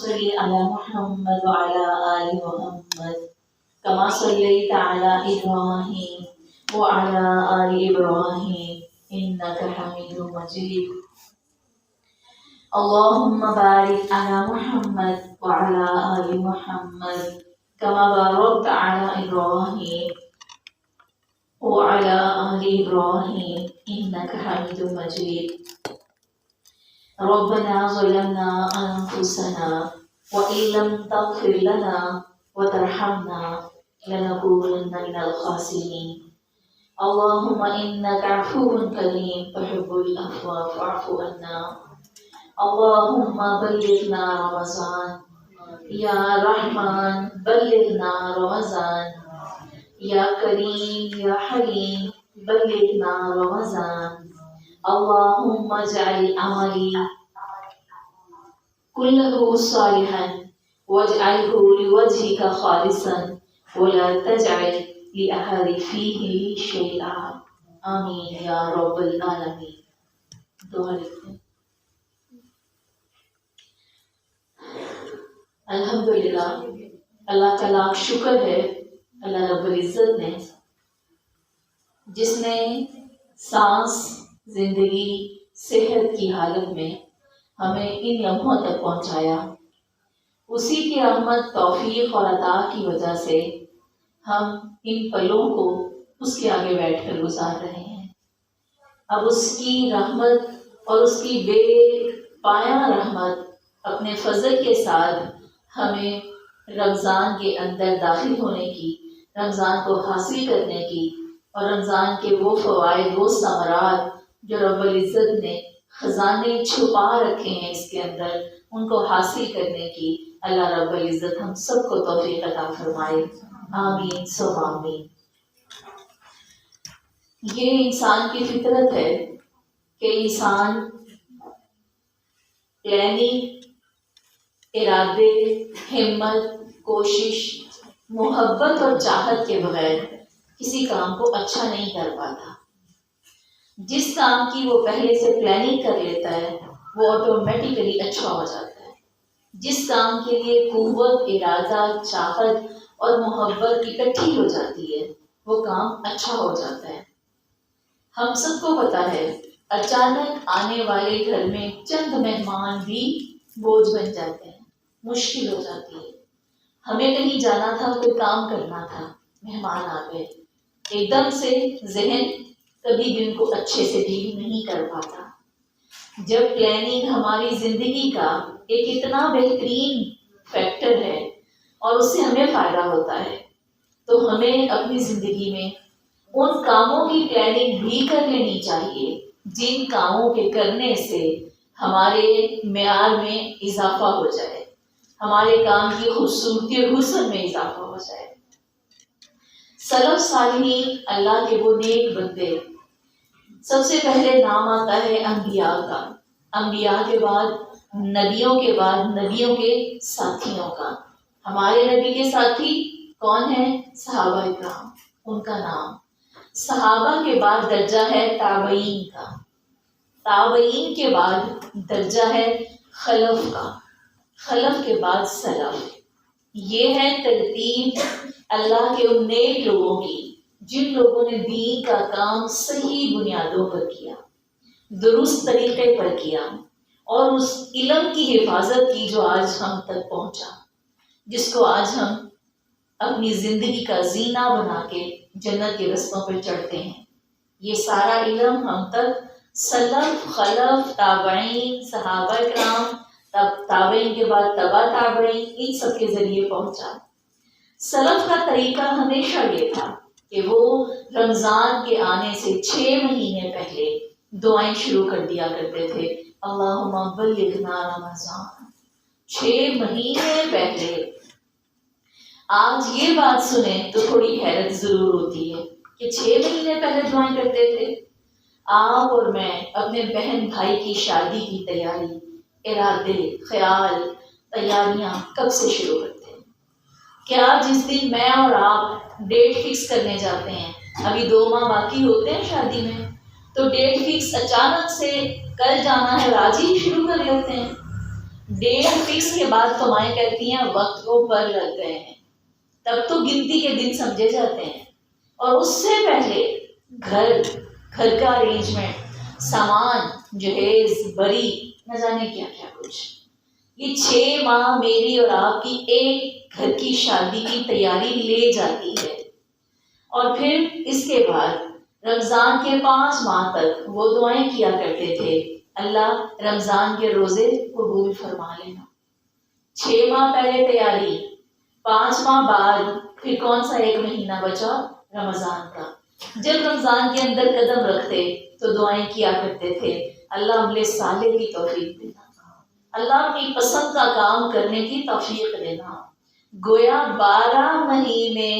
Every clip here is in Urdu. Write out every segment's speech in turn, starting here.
صل على محمد وعلى آل محمد كما صليت على إبراهيم وعلى آل إبراهيم إنك حميد مجيد. اللهم بارك على محمد وعلى آل محمد كما باركت على إبراهيم وعلى آل إبراهيم إنك حميد مجيد. ربنا ظلمنا أنفسنا وإن لم تغفر لنا وترحمنا لنكونن من الخاسرين. اللهم إنك عفو كريم تحب العفو فاعف عنا. اللهم بلغنا رمضان یا رحمان، بلغنا رمضان یا کریم یا حلیم، بلغنا رمضان. اللهم اجعل عملي كله صالحا واجعله لوجهك خالصا ولا تجعل لأحد فيه شيئا. آمین یا رب العالمین. دعا لکھتے ہیں. الحمدللہ، اللہ کا لاکھ شکر ہے اللہ رب العزت نے جس نے سانس، زندگی، صحت کی حالت میں ہمیں ان لمحوں تک پہنچایا. اسی کی رحمت، توفیق اور عطا کی وجہ سے ہم ان پلوں کو اس کے آگے بیٹھ کر گزار رہے ہیں. اب اس کی رحمت اور اس کی بے پایہ رحمت اپنے فضل کے ساتھ ہمیں رمضان کے اندر داخل ہونے کی، رمضان کو حاصل کرنے کی اور رمضان کے وہ فوائد، وہ ثمرات جو رب العزت نے خزانے چھپا رکھے ہیں اس کے اندر، ان کو حاصل کرنے کی اللہ رب العزت ہم سب کو توفیق عطا فرمائے. آمین ثم آمین. یہ انسان کی فطرت ہے کہ انسان پلاننگ، ارادے، ہمت، کوشش، محبت اور چاہت کے بغیر کسی کام کو اچھا نہیں کر پاتا. جس کام کی وہ پہلے سے پلاننگ کر لیتا ہے وہ آٹومیٹیکلی اچھا ہو جاتا ہے. جس کام کے لیے قوت، ارادہ، چاہت اور محبت اکٹھی ہو جاتی ہے وہ کام اچھا ہو جاتا ہے. ہم سب کو پتا ہے اچانک آنے والے گھر میں چند مہمان بھی بوجھ بن جاتے ہیں، مشکل ہو جاتی ہے. ہمیں کہیں جانا تھا، کوئی کام کرنا تھا، مہمان آ گئے، ایک دم سے ذہن کبھی بھی ان کو اچھے سے ڈیل نہیں کر پاتا. جب پلاننگ ہماری زندگی کا ایک اتنا بہترین فیکٹر ہے اور اس سے ہمیں فائدہ ہوتا ہے تو ہمیں اپنی زندگی میں ان کاموں کی پلاننگ بھی کر لینی چاہیے جن کاموں کے کرنے سے ہمارے معیار میں اضافہ ہو جائے، ہمارے کام کی خوبصورتی اور حسن میں اضافہ ہو جائے. سلف صالحین، اللہ کے وہ نیک بندے، سب سے پہلے نام آتا ہے انبیاء کا. انبیاء کے بعد نبیوں کے بعد نبیوں کے ساتھیوں کا. ہمارے نبی کے ساتھی کون ہیں؟ صحابہ اکرام، ان کا نام. صحابہ کے بعد درجہ ہے تابعین کا. تابعین کے بعد درجہ ہے خلف کا. خلف کے بعد سلف. یہ ہے ترتیب اللہ کے ان نیک لوگوں کی جن لوگوں نے دین کا کام صحیح بنیادوں پر کیا، درست طریقے پر کیا اور اس علم کی حفاظت کی جو آج ہم تک پہنچا، جس کو آج ہم اپنی زندگی کا زینہ بنا کے جنت کے رستوں پر چڑھتے ہیں. یہ سارا علم ہم تک سلف، خلف، تابعین، صحابہ کرام، تابعین کے بعد تبع تابعین، ان سب کے ذریعے پہنچا. سلف کا طریقہ ہمیشہ یہ تھا کہ وہ رمضان کے آنے سے 6 مہینے پہلے دعائیں شروع کر دیا کرتے تھے. اللہم بلغنا رمضان. 6 مہینے پہلے. آج یہ بات سنیں تو تھوڑی حیرت ضرور ہوتی ہے کہ 6 مہینے پہلے دعائیں کرتے تھے. آپ اور میں اپنے بہن بھائی کی شادی کی تیاری، ارادے، خیال، تیاریاں کب سے شروع کرتے ہیں؟ کیا جس دن میں اور آپ ڈیٹ فکس کرنے جاتے ہیں، ابھی 2 ماہ باقی ہوتے ہیں شادی میں، تو ڈیٹ فکس اچانک سے کل جانا ہے اور آج ہی شروع کر لیتے ہیں؟ ڈیٹ فکس کے بعد تو مائیں کہتی ہیں وقت کو پر لگ گئے ہیں، تب تو گنتی کے دن سمجھے جاتے ہیں، اور اس سے پہلے گھر کا ارینجمنٹ، سامان جہیز، بری، نہ جانے کیا کیا کچھ. یہ 6 ماہ میری اور آپ کی ایک گھر کی شادی کی تیاری لے جاتی ہے. اور پھر اس کے بعد رمضان کے 5 ماہ تک وہ دعائیں کیا کرتے تھے، اللہ رمضان کے روزے قبول فرما لینا. 6 ماہ پہلے تیاری، 5 ماہ بعد پھر کون سا ایک مہینہ بچا؟ رمضان کا. جب رمضان کے اندر قدم رکھتے تو دعائیں کیا کرتے تھے، اللہ عمل صالح کی توفیق دینا، اللہ اپنی پسند کا کام کرنے کی توفیق دینا. گویا 12 مہینے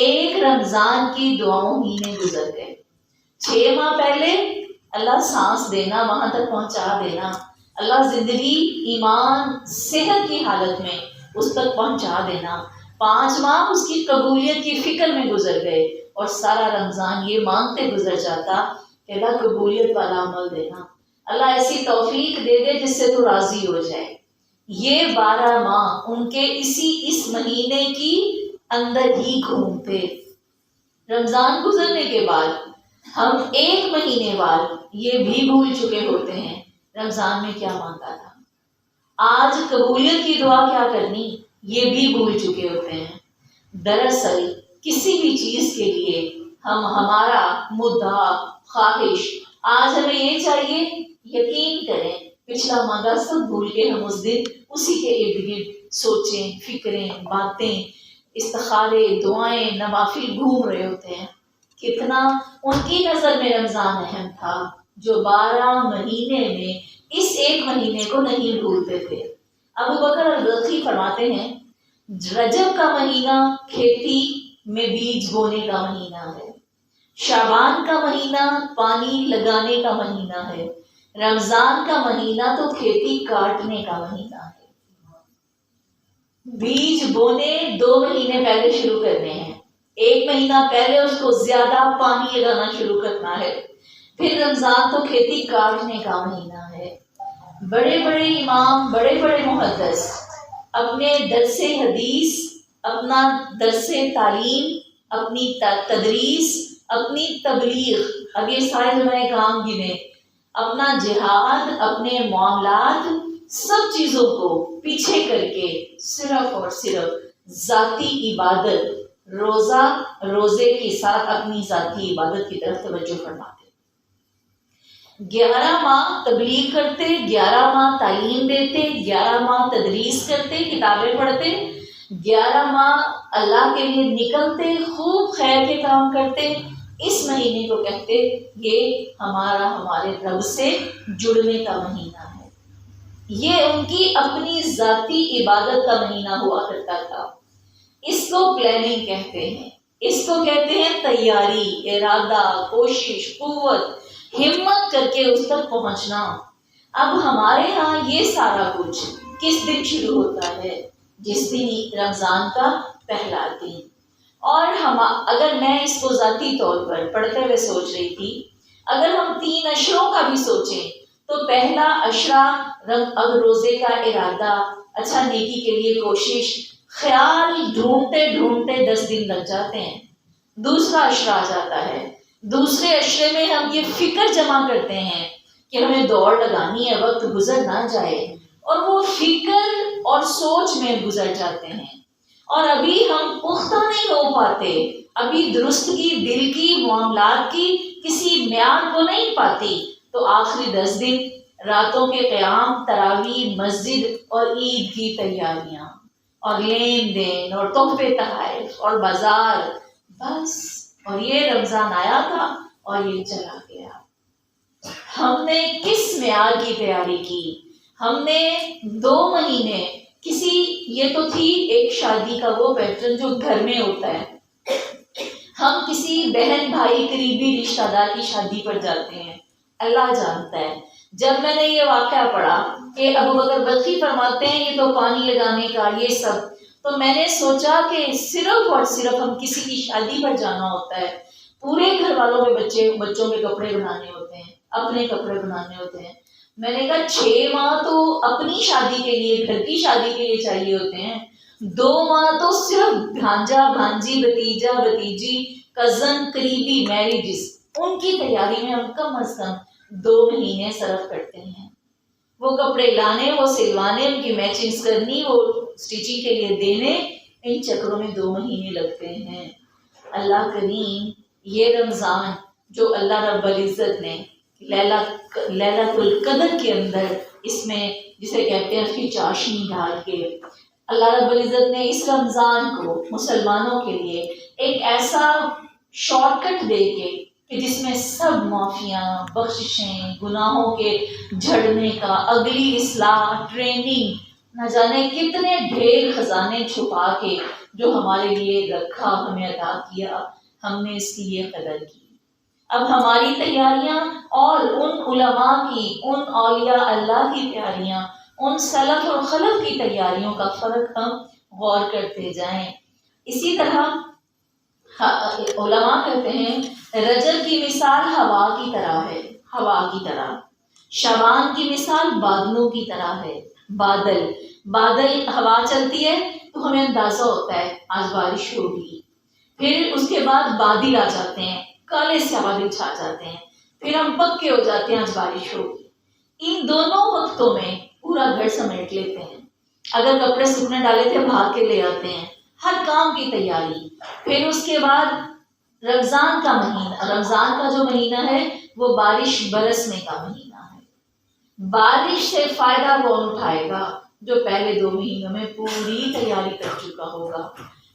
ایک رمضان کی دعاؤں ہی میں گزر گئے. 6 ماہ پہلے اللہ سانس دینا، وہاں تک پہنچا دینا، اللہ زندگی، ایمان، صحت کی حالت میں اس تک پہنچا دینا. 5 ماہ اس کی قبولیت کی فکر میں گزر گئے، اور سارا رمضان یہ مانگتے گزر جاتا کہ اللہ قبولیت والا عمل دینا، اللہ ایسی توفیق دے دے جس سے تو راضی ہو جائے. یہ 12 ماہ ان کے اس مہینے کی اندر ہی گھومتے. رمضان گزرنے کے بعد ہم ایک مہینے بعد یہ بھی بھول چکے ہوتے ہیں رمضان میں کیا مانگا تھا، آج قبولیت کی دعا کیا کرنی یہ بھی بھول چکے ہوتے ہیں. دراصل کسی بھی چیز کے لیے ہمارا مدعا، خواہش، آج ہمیں یہ چاہیے، یقین کریں پچھلا مانگا سب بھول کے ہم اس دن اسی کے ارد گرد سوچیں، فکریں، باتیں، استخارے، دعائیں، نوافل گھوم رہے ہوتے ہیں. کتنا ان کی نظر میں رمضان اہم تھا، جو 12 مہینے میں اس ایک مہینے کو نہیں بھولتے تھے. ابو بکر البلخی فرماتے ہیں رجب کا مہینہ کھیتی میں بیج بونے کا مہینہ ہے، شعبان کا مہینہ پانی لگانے کا مہینہ ہے، رمضان کا مہینہ تو کھیتی کاٹنے کا مہینہ ہے. بیج بونے 2 مہینے پہلے شروع کرنے ہیں، 1 مہینہ پہلے اس کو زیادہ پانی لگانا شروع کرنا ہے. پھر رمضان تو کھیتی کاٹنے کا مہینہ ہے. بڑے بڑے امام، بڑے بڑے محدث اپنے درس حدیث، اپنا درس تعلیم، اپنی تدریس، اپنی تبلیغ، اب یہ سارے جو میں نے کام گنے، اپنا جہاد، اپنے معاملات، سب چیزوں کو پیچھے کر کے صرف اور صرف ذاتی عبادت، روزے کے ساتھ اپنی ذاتی عبادت کی طرف توجہ فرماتے. 11 ماہ تبلیغ کرتے، 11 ماہ تعلیم دیتے، 11 ماہ تدریس کرتے، کتابیں پڑھتے، 11 ماہ اللہ کے لیے نکلتے، خوب خیر کے کام کرتے. اس مہینے کو کہتے یہ ہمارے رب سے جڑنے کا مہینہ ہے. یہ ان کی اپنی ذاتی عبادت کا مہینہ ہوا کرتا تھا. اس کو پلاننگ کہتے ہیں، اس کو کہتے ہیں تیاری، ارادہ، کوشش، قوت، ہمت کر کے اس تک پہنچنا. اب ہمارے ہاں یہ سارا کچھ کس دن شروع ہوتا ہے؟ جس دن رمضان کا پہلا دن. اور اگر میں اس کو ذاتی طور پر پڑھتے ہوئے سوچ رہی تھی، اگر ہم 3 اشروں کا بھی سوچیں تو پہلا اشرا اب روزے کا ارادہ، اچھا نیکی کے لیے کوشش، خیال ڈھونڈتے ڈھونڈتے 10 دن لگ جاتے ہیں. دوسرا اشرا آ جاتا ہے، دوسرے اشرے میں ہم یہ فکر جمع کرتے ہیں کہ ہمیں دوڑ لگانی ہے، وقت گزر نہ جائے، اور وہ فکر اور سوچ میں گزر جاتے ہیں، اور ابھی ہم پختہ نہیں ہو پاتے، ابھی درستگی دل کی، معاملات کی کسی معیار کو نہیں پاتی. تو آخری 10 دن راتوں کے قیام، تراویح، مسجد اور عید کی تیاریاں، اور لین دین، اور تحفے تحائف، اور بازار، بس. اور یہ رمضان آیا تھا اور یہ چلا گیا. ہم نے کس معیار کی تیاری کی؟ ہم نے 2 مہینے یہ تو تھی ایک شادی کا وہ پیٹرن جو گھر میں ہوتا ہے. ہم کسی بہن بھائی قریبی رشتہ دار کی شادی پر جاتے ہیں، اللہ جانتا ہے. جب میں نے یہ واقعہ پڑھا کہ ابو بکر بلخی فرماتے ہیں یہ تو پانی لگانے کا یہ سب، تو میں نے سوچا کہ صرف اور صرف ہم کسی کی شادی پر جانا ہوتا ہے، پورے گھر والوں کے بچوں کے کپڑے بنانے ہوتے ہیں، اپنے کپڑے بنانے ہوتے ہیں. میں نے کہا 6 ماہ تو اپنی شادی کے لیے، گھر کی شادی کے لیے چاہیے ہوتے ہیں، 2 ماہ تو صرف بھانجا بھانجی بھتیجا بھتیجی کزن قریبی میریجز ان کی تیاری میں ہم کم از کم 2 مہینے صرف کرتے ہیں۔ وہ کپڑے لانے، وہ سلوانے، ان کی میچنگز کرنی، وہ اسٹیچنگ کے لیے دینے، ان چکروں میں 2 مہینے لگتے ہیں۔ اللہ کریم یہ رمضان جو اللہ رب العزت نے لیلۃ القدر کے اندر اس میں جسے کہتے ہیں اس کی چاشنی ڈال کے اللہ رب العزت نے اس رمضان کو مسلمانوں کے لیے ایک ایسا شارٹ کٹ دے کے کہ جس میں سب معافیاں، بخششیں، گناہوں کے جھڑنے کا، اگلی اصلاح، ٹریننگ، نہ جانے کتنے ڈھیر خزانے چھپا کے جو ہمارے لیے رکھا، ہمیں عطا کیا، ہم نے اس کی یہ قدر کی۔ اب ہماری تیاریاں اور ان علماء کی، ان اولیاء اللہ کی تیاریاں، ان سلف اور خلف کی تیاریوں کا فرق ہم غور کرتے جائیں۔ اسی طرح علماء کہتے ہیں رجب کی مثال ہوا کی طرح ہے، ہوا کی طرح۔ شعبان کی مثال بادلوں کی طرح ہے، بادل ہوا چلتی ہے تو ہمیں اندازہ ہوتا ہے آج بارش ہوگی، پھر اس کے بعد بادل آ جاتے ہیں، کالے سے بادل چھا جاتے ہیں، پھر ہم پکے ہو جاتے ہیں آج بارش ہوگی۔ ان دونوں وقتوں میں پورا گھر سمیٹ لیتے ہیں، اگر کپڑے سوکھنے ڈالے تھے بھاگ کے لے آتے ہیں، ہر کام کی تیاری۔ پھر اس کے بعد رمضان کا جو مہینہ ہے وہ بارش برسنے کا مہینہ ہے۔ بارش سے فائدہ کون اٹھائے گا؟ جو پہلے 2 مہینوں میں پوری تیاری کر چکا ہوگا۔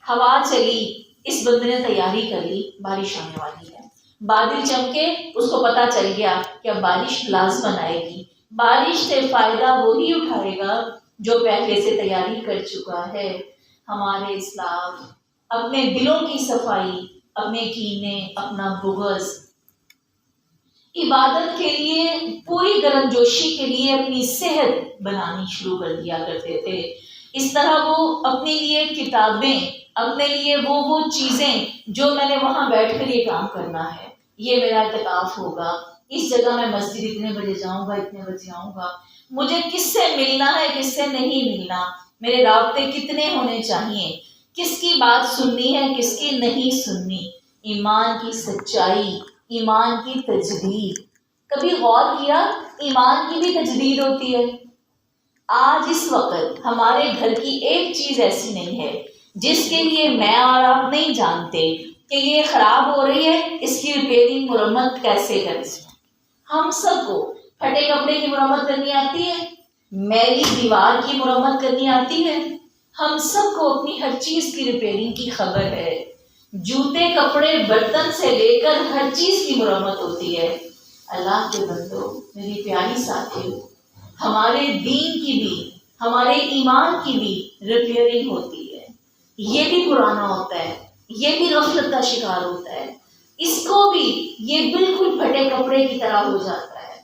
ہوا چلی، اس بندے نے تیاری کر لی، بارش آنے والی ہے۔ بادل چمکے، اس کو پتا چل گیا کہ اب بارش لازمن آئے گی۔ بارش سے فائدہ وہی اٹھائے گا جو پہلے سے تیاری کر چکا ہے۔ ہمارے اسلاف، اپنے دلوں کی صفائی، اپنے کینے، اپنا بغض، عبادت کے لیے پوری گرم جوشی کے لیے اپنی صحت بنانی شروع کر دیا کرتے تھے۔ اس طرح وہ اپنے لیے کتابیں، اپنے لیے وہ چیزیں جو میں نے وہاں بیٹھ کر یہ کام کرنا ہے، یہ میرا اعتکاف ہوگا، اس جگہ میں مسجد اتنے بجے جاؤں گا، اتنے بجے آؤں گا، مجھے کس سے ملنا ہے، کس سے نہیں ملنا، میرے رابطے کتنے ہونے چاہیے، کس کی بات سننی ہے، کس کی نہیں سننی، ایمان کی سچائی، ایمان کی تجدید۔ کبھی غور کیا ایمان کی بھی تجدید ہوتی ہے؟ آج اس وقت ہمارے گھر کی ایک چیز ایسی نہیں ہے جس کے لیے میں اور آپ نہیں جانتے کہ یہ خراب ہو رہی ہے، اس کی ریپیئرنگ، مرمت کیسے کریں۔ ہم سب کو پھٹے کپڑے کی مرمت کرنی آتی ہے، میلی دیوار کی مرمت کرنی آتی ہے، ہم سب کو اپنی ہر چیز کی ریپیئرنگ کی خبر ہے۔ جوتے، کپڑے، برتن سے لے کر ہر چیز کی مرمت ہوتی ہے۔ اللہ کے بندو، میری پیاری ساتھیو، ہمارے دین کی بھی، ہمارے ایمان کی بھی ریپیئرنگ ہوتی ہے۔ یہ بھی پرانا ہوتا ہے، یہ بھی غفلت کا شکار ہوتا ہے، اس کو بھی یہ بالکل پھٹے کپڑے کی طرح ہو جاتا ہے،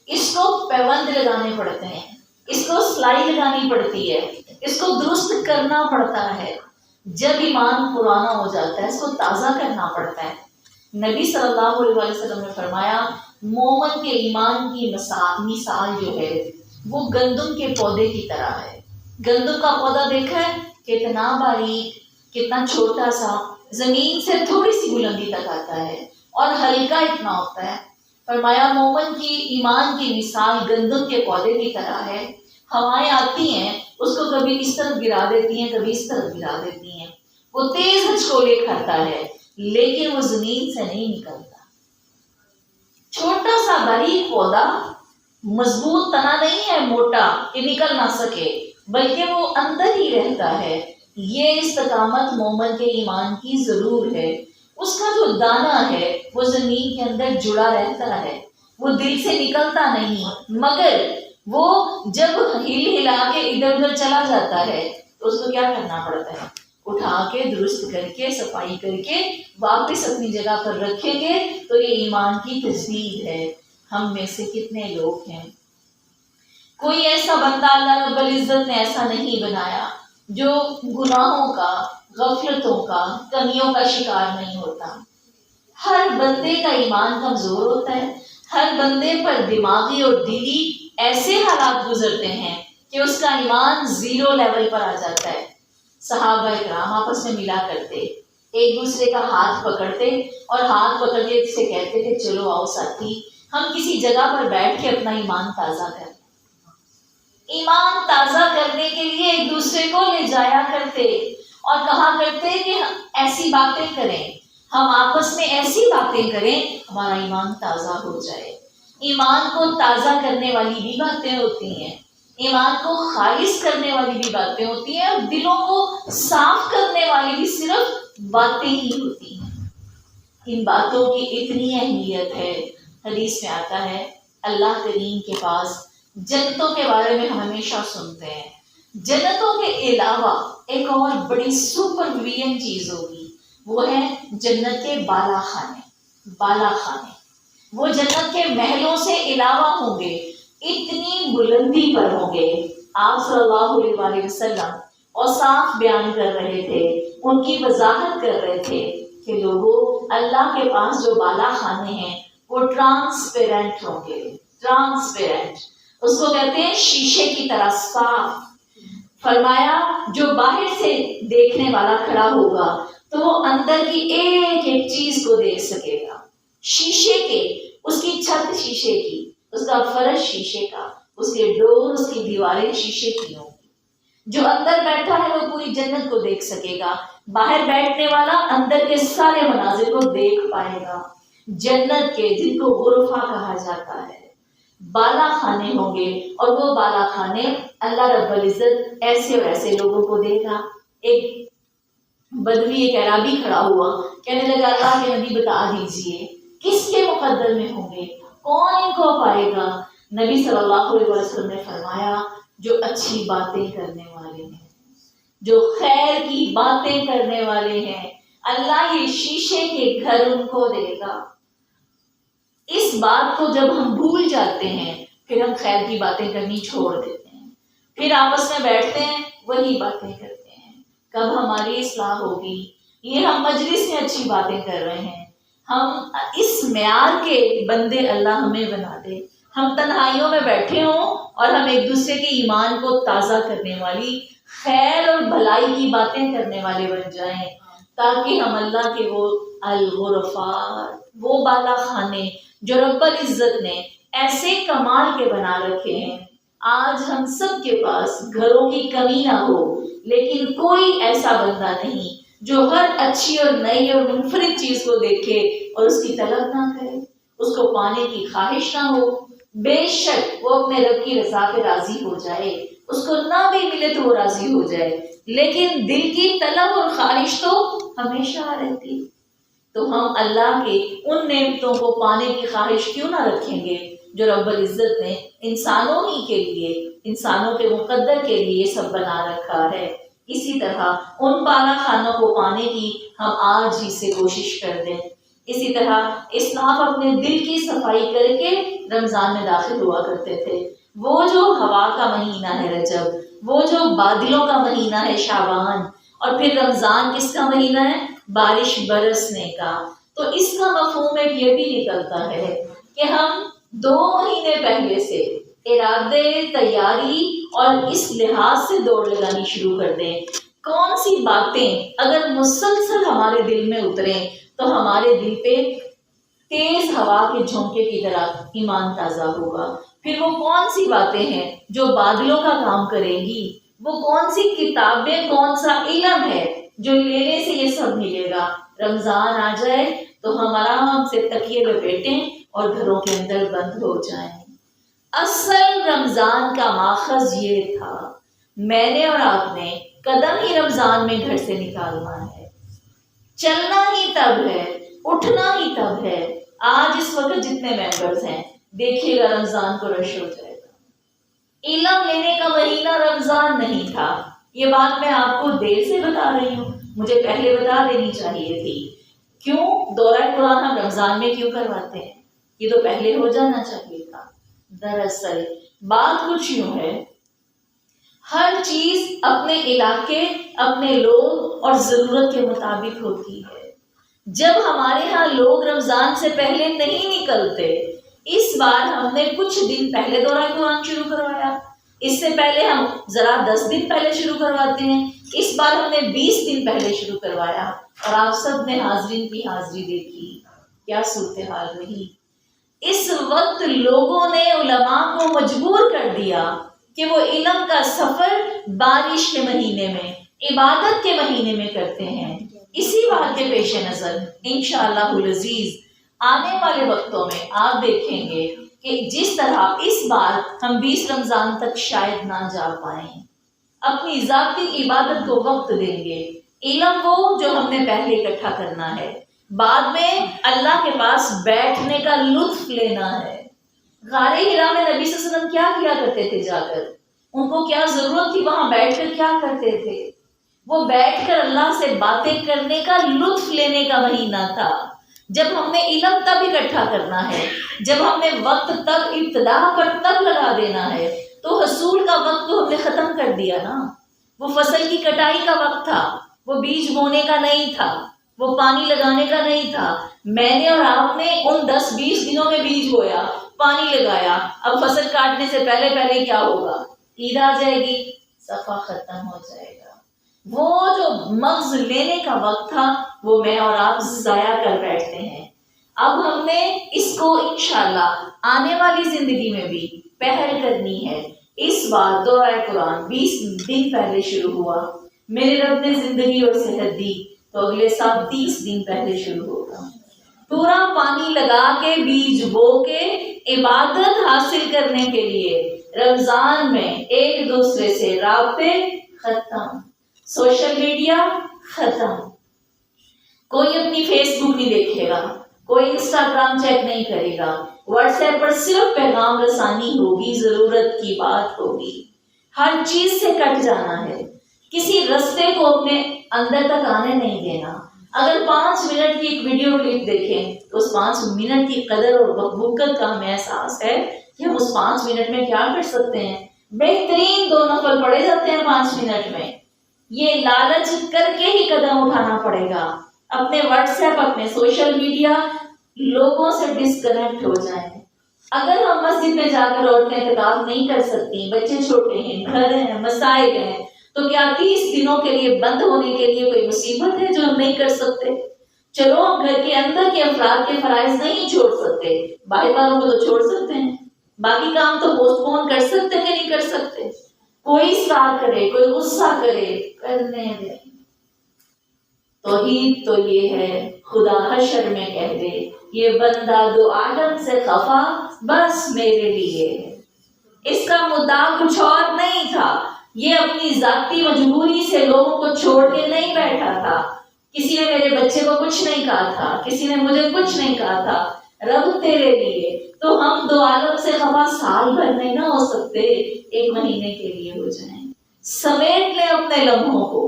اس کو پیوند لگانے پڑتے ہیں، اس کو سلائی لگانی پڑتی ہے، اس کو درست کرنا پڑتا ہے۔ جب ایمان پرانا ہو جاتا ہے اس کو تازہ کرنا پڑتا ہے۔ نبی صلی اللہ علیہ وسلم نے فرمایا مومن کے ایمان کی مثال جو ہے وہ گندم کے پودے کی طرح ہے۔ گندم کا پودا دیکھا ہے کتنا باریک، کتنا چھوٹا سا، زمین سے تھوڑی سی بلندی تک آتا ہے اور ہلکا اتنا ہوتا ہے۔ فرمایا مومن کی ایمان کی مثال گندم کے پودے کی طرح ہے، ہوائیں آتی ہیں اس کو کبھی اس طرف گرا دیتی ہیں، کبھی اس طرف گرا دیتی ہیں، وہ تیز ہچکولے کھاتا ہے لیکن وہ زمین سے نہیں نکلتا۔ چھوٹا سا باریک پودا، مضبوط تنا نہیں ہے موٹا کہ نکل نہ سکے، بلکہ وہ اندر ہی رہتا ہے۔ یہ استقامت مومن کے ایمان کی ضرور ہے۔ اس کا جو دانہ ہے وہ زمین کے اندر جڑا رہتا ہے، وہ دل سے نکلتا نہیں، مگر وہ جب ہل ہلا کے ادھر ادھر چلا جاتا ہے تو اس کو کیا کرنا پڑتا ہے؟ اٹھا کے درست کر کے صفائی کر کے واپس اپنی جگہ پر رکھیں گے تو یہ ایمان کی تجدید ہے۔ ہم میں سے کتنے لوگ ہیں، کوئی ایسا بندہ اللہ رب العزت نے ایسا نہیں بنایا جو گناہوں کا، غفلتوں کا، کمیوں کا شکار نہیں ہوتا۔ ہر بندے کا ایمان کمزور ہوتا ہے، ہر بندے پر دماغی اور دلی ایسے حالات گزرتے ہیں کہ اس کا ایمان 0 لیول پر آ جاتا ہے۔ صحابہ کرام آپس میں ملا کرتے، ایک دوسرے کا ہاتھ پکڑتے اور ہاتھ پکڑ کے سے کہتے کہ چلو آؤ ساتھی، ہم کسی جگہ پر بیٹھ کے اپنا ایمان تازہ کریں۔ ایمان تازہ کرنے کے لیے ایک دوسرے کو لے جایا کرتے اور کہا کرتے کہ ایسی باتیں کریں، ہم آپس میں ایسی باتیں کریں ہمارا ایمان تازہ ہو جائے۔ ایمان کو تازہ کرنے والی بھی باتیں ہوتی ہیں، ایمان کو خالص کرنے والی بھی باتیں ہوتی ہیں، اور دلوں کو صاف کرنے والی بھی صرف باتیں ہی ہوتی ہیں۔ ان باتوں کی اتنی اہمیت ہے، حدیث میں آتا ہے اللہ کریم کے پاس جنتوں کے بارے میں ہم ہمیشہ سنتے ہیں، جنتوں کے علاوہ ایک اور بڑی سپر ویلین چیز ہوگی، وہ ہے جنت کے بالا خانے۔ بالا خانے وہ جنت کے محلوں سے علاوہ ہوں گے، اتنی بلندی پر ہوں گے۔ آپ صلی اللہ علیہ وآلہ وسلم اوصاف بیان کر رہے تھے، ان کی وضاحت کر رہے تھے کہ لوگوں اللہ کے پاس جو بالا خانے ہیں وہ ٹرانسپیرنٹ ہوں گے۔ ٹرانسپیرنٹ اس کو کہتے ہیں شیشے کی طرح صاف۔ فرمایا جو باہر سے دیکھنے والا کھڑا ہوگا تو وہ اندر کی ایک ایک چیز کو دیکھ سکے گا۔ شیشے کے، اس کی چھت شیشے کی، اس کا فرش شیشے کا، اس کے ڈور، اس کی دیواریں شیشے کی ہوں گی۔ جو اندر بیٹھا ہے وہ پوری جنت کو دیکھ سکے گا، باہر بیٹھنے والا اندر کے سارے مناظر کو دیکھ پائے گا۔ جنت کے جن کو غرفہ کہا جاتا ہے، بالا خانے ہوں گے، اور وہ بالا خانے اللہ رب العزت ایسے اور ایسے لوگوں کو دے گا۔ ایک بدوی، ایک عرابی کھڑا ہوا، کہنے لگا اللہ کے نبی بتا دیجئے کس کے مقدر میں ہوں گے، کون ان کو پائے گا؟ نبی صلی اللہ علیہ وسلم نے فرمایا جو اچھی باتیں کرنے والے ہیں، جو خیر کی باتیں کرنے والے ہیں، اللہ یہ شیشے کے گھر ان کو دے گا۔ اس بات کو جب ہم بھول جاتے ہیں پھر ہم خیر کی باتیں کرنی چھوڑ دیتے ہیں، پھر آپس میں بیٹھتے ہیں وہی باتیں کرتے ہیں۔ کب ہماری اصلاح ہوگی؟ یہ ہم مجلس میں اچھی باتیں کر رہے ہیں، ہم اس معیار کے بندے اللہ ہمیں بنا دے، ہم تنہائیوں میں بیٹھے ہوں اور ہم ایک دوسرے کے ایمان کو تازہ کرنے والی، خیر اور بھلائی کی باتیں کرنے والے بن جائیں، تاکہ ہم اللہ کے وہ الغرفات، وہ بالا خانے جو رب العزت نے ایسے کمال کے بنا رکھے ہیں۔ آج ہم سب کے پاس گھروں کی کمی نہ ہو، لیکن کوئی ایسا بندہ نہیں جو ہر اچھی اور نئی اور منفرد چیز کو دیکھے اور اس کی طلب نہ کرے، اس کو پانے کی خواہش نہ ہو۔ بے شک وہ اپنے رب کی رضا پہ راضی ہو جائے، اس کو نہ بھی ملے تو وہ راضی ہو جائے، لیکن دل کی طلب اور خواہش تو ہمیشہ رہتی۔ تو ہم اللہ کے ان نعمتوں کو پانے کی خواہش کیوں نہ رکھیں گے جو رب العزت نے انسانوں ہی کے لیے، انسانوں کے مقدر کے لیے سب بنا رکھا ہے۔ اسی طرح ان بالا خانوں کو پانے کی ہم آج ہی سے کوشش کر دیں۔ اسی طرح اسلاف اپنے دل کی صفائی کر کے رمضان میں داخل ہوا کرتے تھے۔ وہ جو ہوا کا مہینہ ہے رجب، وہ جو بادلوں کا مہینہ ہے شعبان، اور پھر رمضان کس کا مہینہ ہے؟ بارش برسنے کا۔ تو اس کا مفہوم ایک یہ بھی نکلتا ہے کہ ہم 2 مہینے پہلے سے ارادے، تیاری اور اس لحاظ سے دوڑ لگانی شروع کر دیں۔ کون سی باتیں اگر مسلسل ہمارے دل میں اتریں تو ہمارے دل پہ تیز ہوا کے جھونکے کی طرح ایمان تازہ ہوگا۔ پھر وہ کون سی باتیں ہیں جو بادلوں کا کام کریں گی، وہ کون سی کتابیں، کون سا علم ہے جو لینے سے یہ سب ملے گا۔ رمضان آ جائے تو ہم آرام سے تکیے لپیٹیں اور گھروں کے اندر بند ہو جائیں۔ اصل رمضان کا ماخذ یہ تھا، میں نے اور آپ نے قدم ہی رمضان میں گھر سے نکالنا ہے، چلنا ہی تب ہے، اٹھنا ہی تب ہے۔ آج اس وقت جتنے ممبرز ہیں دیکھیے گا رمضان کو رش ہو جائے گا۔ علم لینے کا مہینہ رمضان نہیں تھا، یہ بات میں آپ کو دیر سے بتا رہی ہوں، مجھے پہلے بتا دینی چاہیے تھی۔ کیوں دورہ قرآن ہم رمضان میں کیوں کرواتے ہیں؟ یہ تو پہلے ہو جانا چاہیے تھا۔ دراصل بات کچھ یوں ہے، ہر چیز اپنے علاقے، اپنے لوگ اور ضرورت کے مطابق ہوتی ہے۔ جب ہمارے ہاں لوگ رمضان سے پہلے نہیں نکلتے، اس بار ہم نے کچھ دن پہلے دورہ قرآن شروع کروایا، اس سے پہلے ہم ذرا 10 دن پہلے شروع کرواتے ہیں، اس بار ہم نے 20 دن پہلے شروع کروایا، اور آپ سب نے حاضرین کی حاضری دیکھی، کیا صورتحال رہی۔ اس وقت لوگوں نے علماء کو مجبور کر دیا کہ وہ علم کا سفر بارش کے مہینے میں، عبادت کے مہینے میں کرتے ہیں۔ اسی بات کے پیش نظر انشاءاللہ العزیز آنے والے وقتوں میں آپ دیکھیں گے کہ جس طرح اس بار ہم 20 رمضان تک شاید نہ جا پائیں، اپنی ذاتی عبادت کو وقت دیں گے، علم وہ جو ہم نے پہلے اکٹھا کرنا ہے، بعد میں اللہ کے پاس بیٹھنے کا لطف لینا ہے۔ غار حرا میں نبی صلی اللہ علیہ وسلم کیا کیا کرتے تھے جا کر؟ ان کو کیا ضرورت تھی وہاں بیٹھ کر کیا کرتے تھے؟ وہ بیٹھ کر اللہ سے باتیں کرنے کا لطف لینے کا مہینہ تھا۔ جب ہم نے علم تب اکٹھا کرنا ہے، جب ہم نے وقت تب ابتدا پر تب لگا دینا ہے، تو حصول کا وقت تو ہم نے ختم کر دیا نا۔ وہ فصل کی کٹائی کا وقت تھا، وہ بیج بونے کا نہیں تھا، وہ پانی لگانے کا نہیں تھا۔ میں نے اور آپ نے ان 10-20 دنوں میں بیج بویا، پانی لگایا، اب فصل کاٹنے سے پہلے پہلے کیا ہوگا؟ عید آ جائے گی، صفحہ ختم ہو جائے گا۔ وہ جو مغز لینے کا وقت تھا وہ میں اور آپ ضائع کر بیٹھتے ہیں۔ اب ہم نے اس کو انشاءاللہ آنے والی زندگی میں بھی پہل کرنی ہے۔ اس بار دورہ قرآن 20 دن پہلے شروع ہوا، میرے رب نے زندگی اور صحت دی تو اگلے سال 30 دن پہلے شروع ہوگا۔ پورا پانی لگا کے بیج بو کے عبادت حاصل کرنے کے لیے رمضان میں ایک دوسرے سے رابطے ختم، سوشل میڈیا ختم، کوئی اپنی فیس بک نہیں دیکھے گا، کوئی انسٹاگرام چیک نہیں کرے گا، واٹس ایپ پر صرف پیغام رسانی ہوگی، ضرورت کی بات ہوگی، ہر چیز سے کٹ جانا ہے، کسی رستے کو اپنے اندر تک آنے نہیں دینا۔ اگر 5 منٹ کی ایک ویڈیو کلپ دیکھیں تو اس 5 منٹ کی قدر اور وقت کا ہمیں احساس ہے کہ ہم اس 5 منٹ میں کیا کر سکتے ہیں۔ بہترین 2 نفل پڑھے جاتے ہیں 5 منٹ میں۔ یہ لالچ کر کے ہی قدم اٹھانا پڑے گا۔ اپنے واٹس ایپ، اپنے سوشل میڈیا، لوگوں سے ڈسکنیکٹ ہو جائیں۔ اگر ہم مسجد میں جا کر عورتیں اعتکاف نہیں کر سکتی، بچے چھوٹے ہیں، گھر ہیں، مسائل ہیں، تو کیا 30 دنوں کے لیے بند ہونے کے لیے کوئی مصیبت ہے جو ہم نہیں کر سکتے؟ چلو ہم گھر کے اندر کے افراد کے فرائض نہیں چھوڑ سکتے، باہر والوں کو تو چھوڑ سکتے ہیں، باقی کام تو پوسٹ پون کر سکتے کہ نہیں کر سکتے؟ کوئی اصرار کرے، کوئی غصہ کرے، کرنے دیں۔ توحید تو یہ ہے خدا حشر میں کہہ دے، یہ بندہ 2 عالم سے خفا بس میرے لیے ہے۔ اس کا مدعا کچھ اور نہیں تھا، یہ اپنی ذاتی مجبوری سے لوگوں کو چھوڑ کے نہیں بیٹھا تھا۔ کسی نے میرے بچے کو کچھ نہیں کہا تھا، کسی نے مجھے کچھ نہیں کہا تھا، رب تیرے لیے تو ہم 2 عالم سے خفا سال بھر نہیں نہ ہو سکتے، 1 مہینے کے لیے ہو جائیں۔ سمیٹ لیں اپنے لمحوں کو،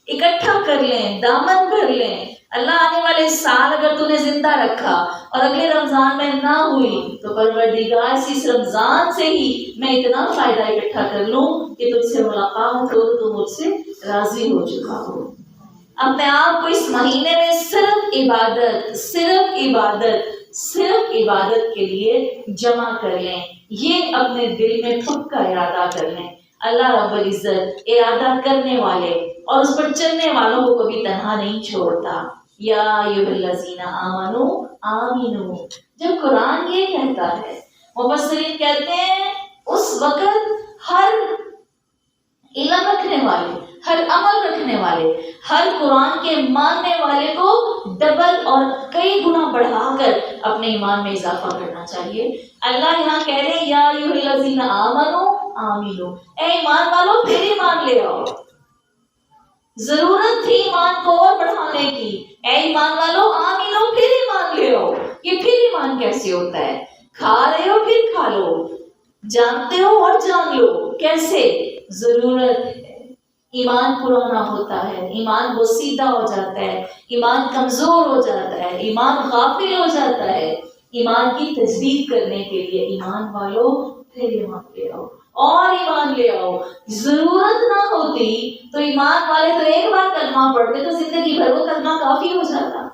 اکٹھا کر لیں، دامن بھر لیں۔ اللہ آنے والے سال اگر تو نے زندہ رکھا اور اگلے رمضان میں نہ ہوئی تو پروردگار اس رمضان سے ہی میں اتنا فائدہ اکٹھا کر لوں کہ تجھ سے ملاقات ہو تو مجھ سے راضی ہو چکا ہو۔ اپنے آپ کو اس مہینے میں صرف عبادت، صرف عبادت، صرف عبادت کے لیے جمع کر لیں، یہ اپنے دل میں خود کا ارادہ کر لیں۔ اللہ رب العزت ارادہ کرنے والے اور اس پر چلنے والوں کو کبھی تنہا نہیں چھوڑتا۔ یا ایھا الذین آمنوا آمنوا، جب قرآن یہ کہتا ہے، مفسرین کہتے ہیں اس وقت ہر علم رکھنے والے، ہر عمل رکھنے والے، ہر قرآن کے ماننے والے کو ڈبل اور کئی گنا بڑھا کر اپنے ایمان میں اضافہ کرنا چاہیے۔ اللہ یہاں کہہ رہے ہیں یا ایھا الذین آمنوا آمنوا، اے ایمان والو پھر ایمان لے آؤ۔ ضرورت تھی ایمان کو اور بڑھانے کی، اے ایمان والو آمنو پھر ایمان لے آؤ۔ یہ پھر ایمان کیسے ہوتا ہے؟ کھا رہے ہو پھر کھا لو، جانتے ہو اور جان لو، کیسے؟ ضرورت ہے۔ ایمان پرانا ہوتا ہے، ایمان بوسیدہ ہو جاتا ہے، ایمان کمزور ہو جاتا ہے، ایمان غافل ہو جاتا ہے۔ ایمان کی تجدید کرنے کے لیے ایمان والو پھر ایمان لے آؤ اور ایمان لے آؤ۔ ضرورت نہ ہوتی تو ایمان والے تو ایک بار کلمہ پڑھتے تو زندگی بھر وہ کلمہ کافی ہو جاتا۔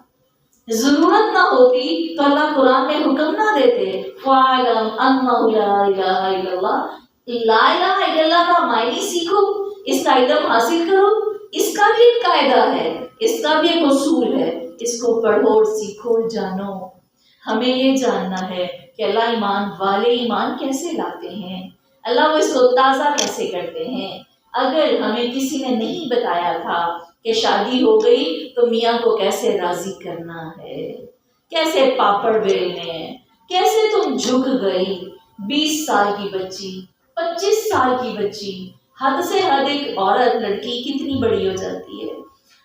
ضرورت نہ ہوتی تو اللہ قرآن میں حکم نہ دیتے فَاعْلَمْ أَنَّهُ لَا إِلَهَ إِلَّا اللَّهُ، لا الہ الا اللہ کا معنی سیکھو، اس کا علم حاصل کرو، اس کا بھی ایک قاعدہ ہے، اس کا بھی ایک اصول ہے، اس کو پڑھو اور سیکھو، جانو۔ ہمیں یہ جاننا ہے کہ اللہ ایمان والے ایمان کیسے لاتے ہیں، اللہ وہ اس کو تازہ کیسے کرتے ہیں۔ اگر ہمیں کسی نے نہیں بتایا تھا کہ شادی ہو گئی تو میاں کو کیسے راضی کرنا ہے، کیسے پاپڑ بیلنے ہیں، کیسے تم جھک گئی، 20 سال کی بچی، 25 سال کی بچی، حد سے حد ایک عورت لڑکی کتنی بڑی ہو جاتی ہے،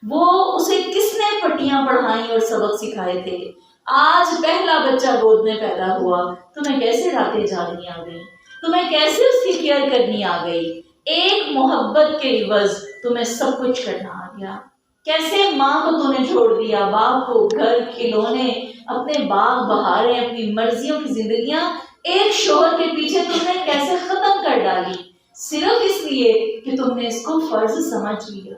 وہ اسے کس نے پٹیاں پڑھائیں اور سبق سکھائے تھے۔ آج پہلا بچہ گود میں پیدا ہوا، تمہیں کیسے راتیں جاگنی آ گئی، تمہیں کیسے اس کی کیئر کرنی آ گئی، ایک محبت کے عوض تمہیں سب کچھ کرنا آ گیا۔ کیسے ماں کو تم نے چھوڑ دیا، باپ کو، گھر، کھلونے، اپنے باغ بہاریں، اپنی مرضیوں کی زندگیاں ایک شوہر کے پیچھے تم نے کیسے ختم کر ڈالی، صرف اس لیے کہ تم نے اس کو فرض سمجھ لیا،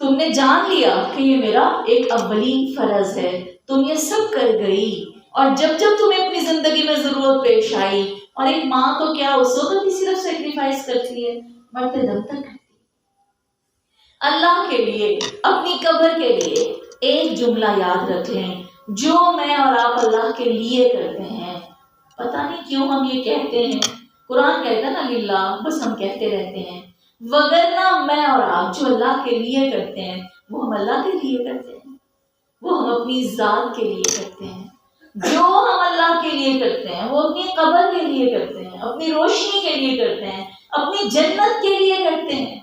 تم نے جان لیا کہ یہ میرا ایک اولین فرض ہے، تم یہ سب کر گئی۔ اور جب جب تمہیں اپنی زندگی میں ضرورت پیش آئی، اور ایک ماں کو کیا اس وقت ہی صرف سیکریفائس کرتی ہے، مرتے دم تک کرتی ہے، اللہ کے لیے، اپنی قبر کے لیے۔ ایک جملہ یاد رکھ لیں، جو میں اور آپ اللہ کے لیے کرتے ہیں، پتہ نہیں کیوں ہم یہ کہتے ہیں، قرآن کہتا ہے نا للہ، بس ہم کہتے رہتے ہیں، وگرنہ میں اور آپ جو اللہ کے لیے کرتے ہیں وہ ہم اللہ کے لیے کرتے ہیں، وہ ہم اپنی ذات کے لیے کرتے ہیں۔ جو ہم اللہ کے لیے کرتے ہیں وہ اپنی قبر کے لیے کرتے ہیں، اپنی روشنی کے لیے کرتے ہیں، اپنی جنت کے لیے کرتے ہیں۔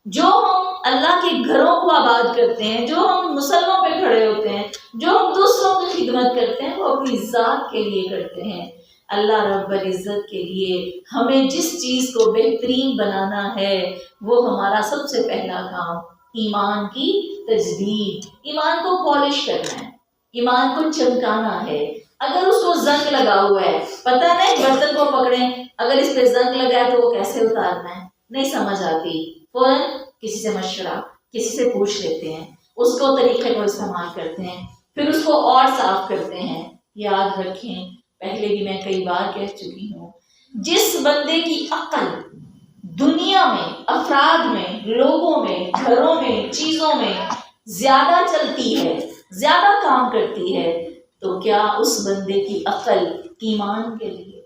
جو ہم اللہ کے گھروں کو آباد کرتے ہیں، جو ہم مسلموں پہ کھڑے ہوتے ہیں، جو ہم دوسروں کی خدمت کرتے ہیں، وہ اپنی ذات کے لیے کرتے ہیں۔ اللہ رب العزت کے لیے ہمیں جس چیز کو بہترین بنانا ہے وہ ہمارا سب سے پہلا کام ایمان کی تجدید، ایمان کو پالش کرنا ہے، ایمان کو چمکانا ہے۔ اگر اس کو زنگ لگا ہوا ہے، پتہ نہیں برتن کو پکڑیں، اگر اس پہ زنگ لگا ہے تو وہ کیسے اتارنا ہے، نہیں سمجھ آتی، فوراً کسی سے مشورہ، کسی سے پوچھ لیتے ہیں، اس کو طریقے کو استعمال کرتے ہیں، پھر اس کو اور صاف کرتے ہیں۔ یاد رکھیں، پہلے بھی میں کئی بار کہہ چکی ہوں، جس بندے کی عقل دنیا میں، افراد میں، لوگوں میں، گھروں میں، چیزوں میں زیادہ چلتی ہے، زیادہ کام کرتی ہے، تو کیا اس بندے کی عقل ایمان کے لیے،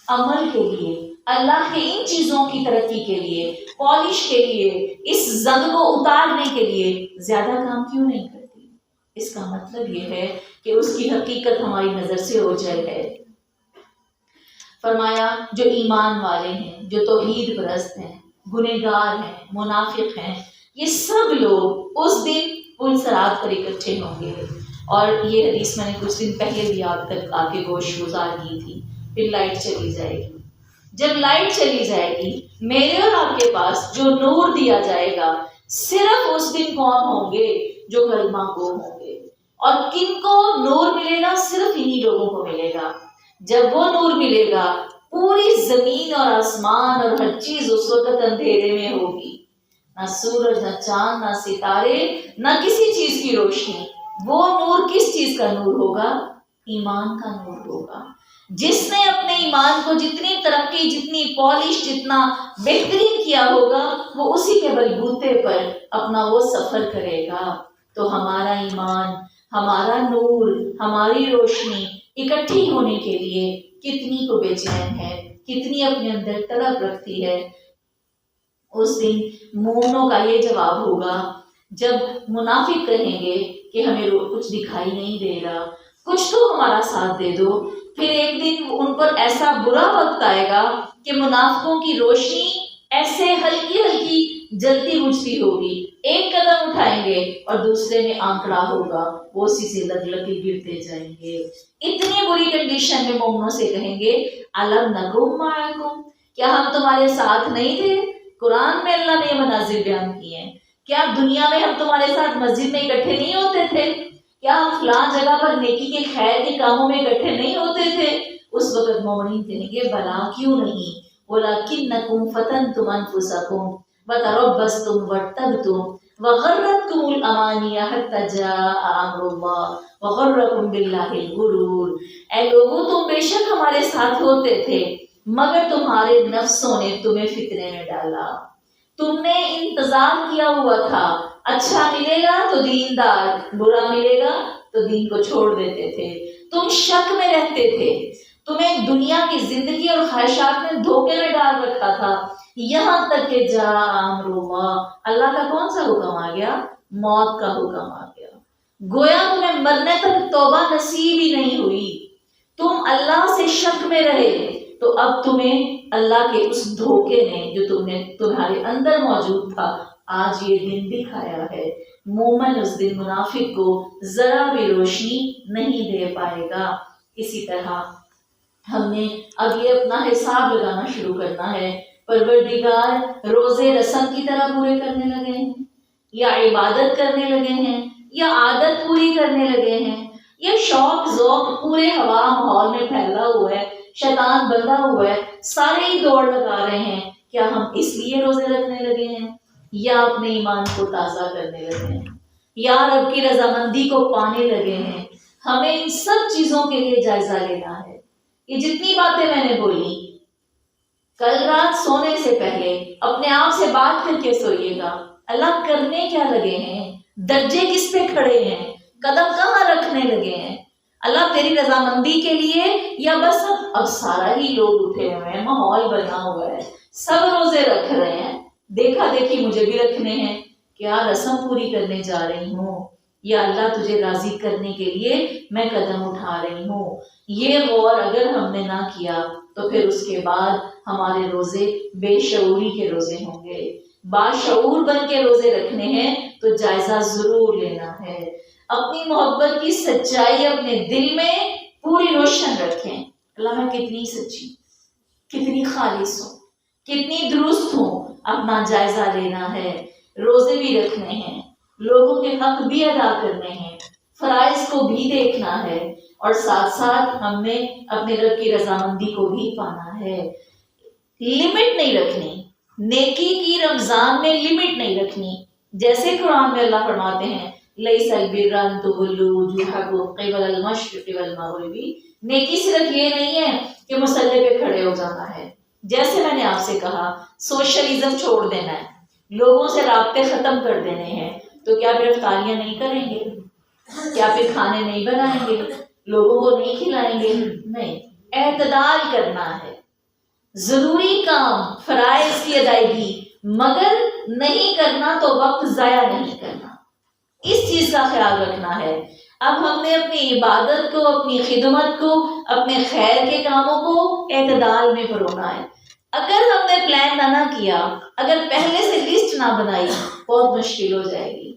عمل کے لیے، اللہ کے ان چیزوں کی ترقی کے لیے، پالش کے لیے، اس زنگ کو اتارنے کے لیے زیادہ کام کیوں نہیں کرتی؟ اس کا مطلب یہ ہے کہ اس کی حقیقت ہماری نظر سے اوجھل ہے۔ فرمایا جو ایمان والے ہیں، جو توحید پرست ہیں، گنہگار ہیں، منافق ہیں، یہ سب لوگ اس دن پل صراط پر اکٹھے ہوں گے۔ اور یہ حدیث میں نے کچھ دن پہلے بھی آپ تک آ کے گوش گزار کی تھی۔ پھر لائٹ چلی جائے گی، جب لائٹ چلی جائے گی میرے اور آپ کے پاس جو نور دیا جائے گا، صرف اس دن کون ہوں گے؟ جو کلمہ گو ہوں گے۔ اور کن کو نور ملے گا؟ صرف انہی لوگوں کو ملے گا۔ جب وہ نور ملے گا، پوری زمین اور آسمان اور ہر چیز اس وقت اندھیرے میں ہوگی، نہ سورج، نہ چاند، نہ ستارے، نہ کسی چیز کی روشنی۔ وہ نور کس چیز کا نور ہوگا؟ ایمان کا نور ہوگا۔ جس نے اپنے ایمان کو جتنی ترقی، جتنی پالش، جتنا بہترین کیا ہوگا، وہ اسی کے بلبوتے پر اپنا وہ سفر کرے گا۔ تو ہمارا ایمان، ہمارا نور، ہماری روشنی اکٹھی ہونے کے لیے کتنی کو بے چین ہے، کتنی اپنے اندر طلب رکھتی ہے۔ اس دن مومنوں کا یہ جواب ہوگا، جب منافق کہیں گے کہ ہمیں کچھ دکھائی نہیں دے رہا، کچھ تو ہمارا ساتھ دے دو۔ پھر ایک دن ان پر ایسا برا وقت آئے گا کہ منافقوں کی روشنی ایسے ہلکی ہلکی جلتی بجھتی ہوگی، ایک قدم اٹھائیں گے اور دوسرے میں آنکڑا ہوگا، وہ اسی سے لگ لگ کے گرتے جائیں گے۔ اتنی بری کنڈیشن میں مومنوں سے کہیں گے الم نکم معکم، کیا ہم تمہارے ساتھ نہیں تھے؟ قرآن میں اللہ نے یہ مناظر بیان کیے ہیں، کیا دنیا میں ہم تمہارے ساتھ مسجد میں اکٹھے نہیں ہوتے تھے؟ کیا ہم فلاں جگہ پر نیکی کے خیر کے کاموں میں اکٹھے نہیں ہوتے تھے؟ اس وقت مومنین کہیں گے بلا کیوں نہیں، وَلَكِنَّكُمْ فَتَنْتُمْ أَنفُسَكُمْ وَتَرَبَّصْتُمْ وَارْتَبْتُمْ، وغرتکم الامانی حتی جاء امر اللہ وغرکم باللہ الغرور۔ اے لوگو تم بے شک ہمارے ساتھ ہوتے تھے مگر تمہارے نفسوں نے تمہیں فتنے میں ڈالا۔ تم نے انتظار کیا ہوا تھا، اچھا ملے گا تو دیندار، برا ملے گا تو دین کو چھوڑ دیتے تھے۔ تم شک میں رہتے تھے، تمہیں دنیا کی زندگی اور خواہشات نے دھوکے میں ڈال رکھا تھا، یہاں تک کہ جاء امر اللہ، اللہ کا کون سا حکم آ گیا؟ موت کا حکم آ گیا۔ گویا تمہیں مرنے تک توبہ نصیب ہی نہیں ہوئی، تم اللہ سے شک میں رہے، تو اب تمہیں اللہ کے اس دھوکے نے جو تمہارے اندر موجود تھا آج یہ دن دکھایا ہے۔ مومن اس دن منافق کو ذرا بھی روشنی نہیں دے پائے گا۔ اسی طرح ہم نے اب یہ اپنا حساب لگانا شروع کرنا ہے، پروردگار روزے رسم کی طرح پورے کرنے لگے ہیں یا عبادت کرنے لگے ہیں یا عادت پوری کرنے لگے ہیں یا شوق ذوق پورے ہوا ماحول میں پھیلا ہوا ہے، شیطان بندھا ہوا ہے، سارے ہی دوڑ لگا رہے ہیں، کیا ہم اس لیے روزے رکھنے لگے ہیں یا اپنے ایمان کو تازہ کرنے لگے ہیں یا رب کی رضامندی کو پانے لگے ہیں؟ ہمیں ان سب چیزوں کے لیے جائزہ لینا ہے۔ یہ جتنی باتیں میں نے بولی، کل رات سونے سے پہلے اپنے آپ سے بات کر کے سوئیے گا، اللہ کرنے کیا لگے ہیں، درجے کس پہ کھڑے ہیں، قدم کہاں رکھنے لگے ہیں؟ اللہ تیری رضامندی کے لیے یا بس اب سارا ہی لوگ اٹھے ہوئے ہیں، ماحول بنا ہوا ہے، سب روزے رکھ رہے ہیں، دیکھا دیکھی مجھے بھی رکھنے ہیں، کیا رسم پوری کرنے جا رہی ہوں یا اللہ تجھے راضی کرنے کے لیے میں قدم اٹھا رہی ہوں؟ یہ غور اگر ہم نے نہ کیا تو پھر اس کے بعد ہمارے روزے بے شعوری کے روزے ہوں گے۔ باشعور بن کے روزے رکھنے ہیں تو جائزہ ضرور لینا ہے، اپنی محبت کی سچائی اپنے دل میں پوری روشن رکھیں، اللہ میں کتنی سچی، کتنی خالص ہوں، کتنی درست ہوں، اپنا جائزہ لینا ہے۔ روزے بھی رکھنے ہیں، لوگوں کے حق بھی ادا کرنے ہیں، فرائض کو بھی دیکھنا ہے، اور ساتھ ساتھ ہم نے اپنے رب کی رضامندی کو بھی پانا ہے۔ لمٹ نہیں رکھنی، نیکی کی رمضان میں لمٹ نہیں رکھنی، جیسے قرآن میں اللہ فرماتے ہیں لَيْسَ الْبِرَّ أَن تُوَلُّوا وُجُوهَكُمْ قِبَلَ الْمَشْرِقِ وَالْمَغْرِبِ۔ نیکی صرف یہ نہیں ہے کہ مصلے پہ کھڑے ہو جانا ہے، جیسے میں نے آپ سے کہا سوشلزم چھوڑ دینا ہے، لوگوں سے رابطے ختم کر دینے ہیں، تو کیا پھر افطاریاں نہیں کریں گے؟ کیا پھر کھانے نہیں بنائیں گے؟ لوگوں کو نہیں کھلائیں گے؟ نہیں، اعتدال کرنا ہے، ضروری کام فرائض کی ادائیگی مگر نہیں کرنا تو وقت ضائع نہیں کرنا، اس چیز کا خیال رکھنا ہے۔ اب ہم نے اپنی عبادت کو، اپنی خدمت کو، اپنے خیر کے کاموں کو اعتدال میں پرونا ہے۔ اگر ہم نے پلان نہ کیا، اگر پہلے سے لسٹ نہ بنائی، بہت مشکل ہو جائے گی،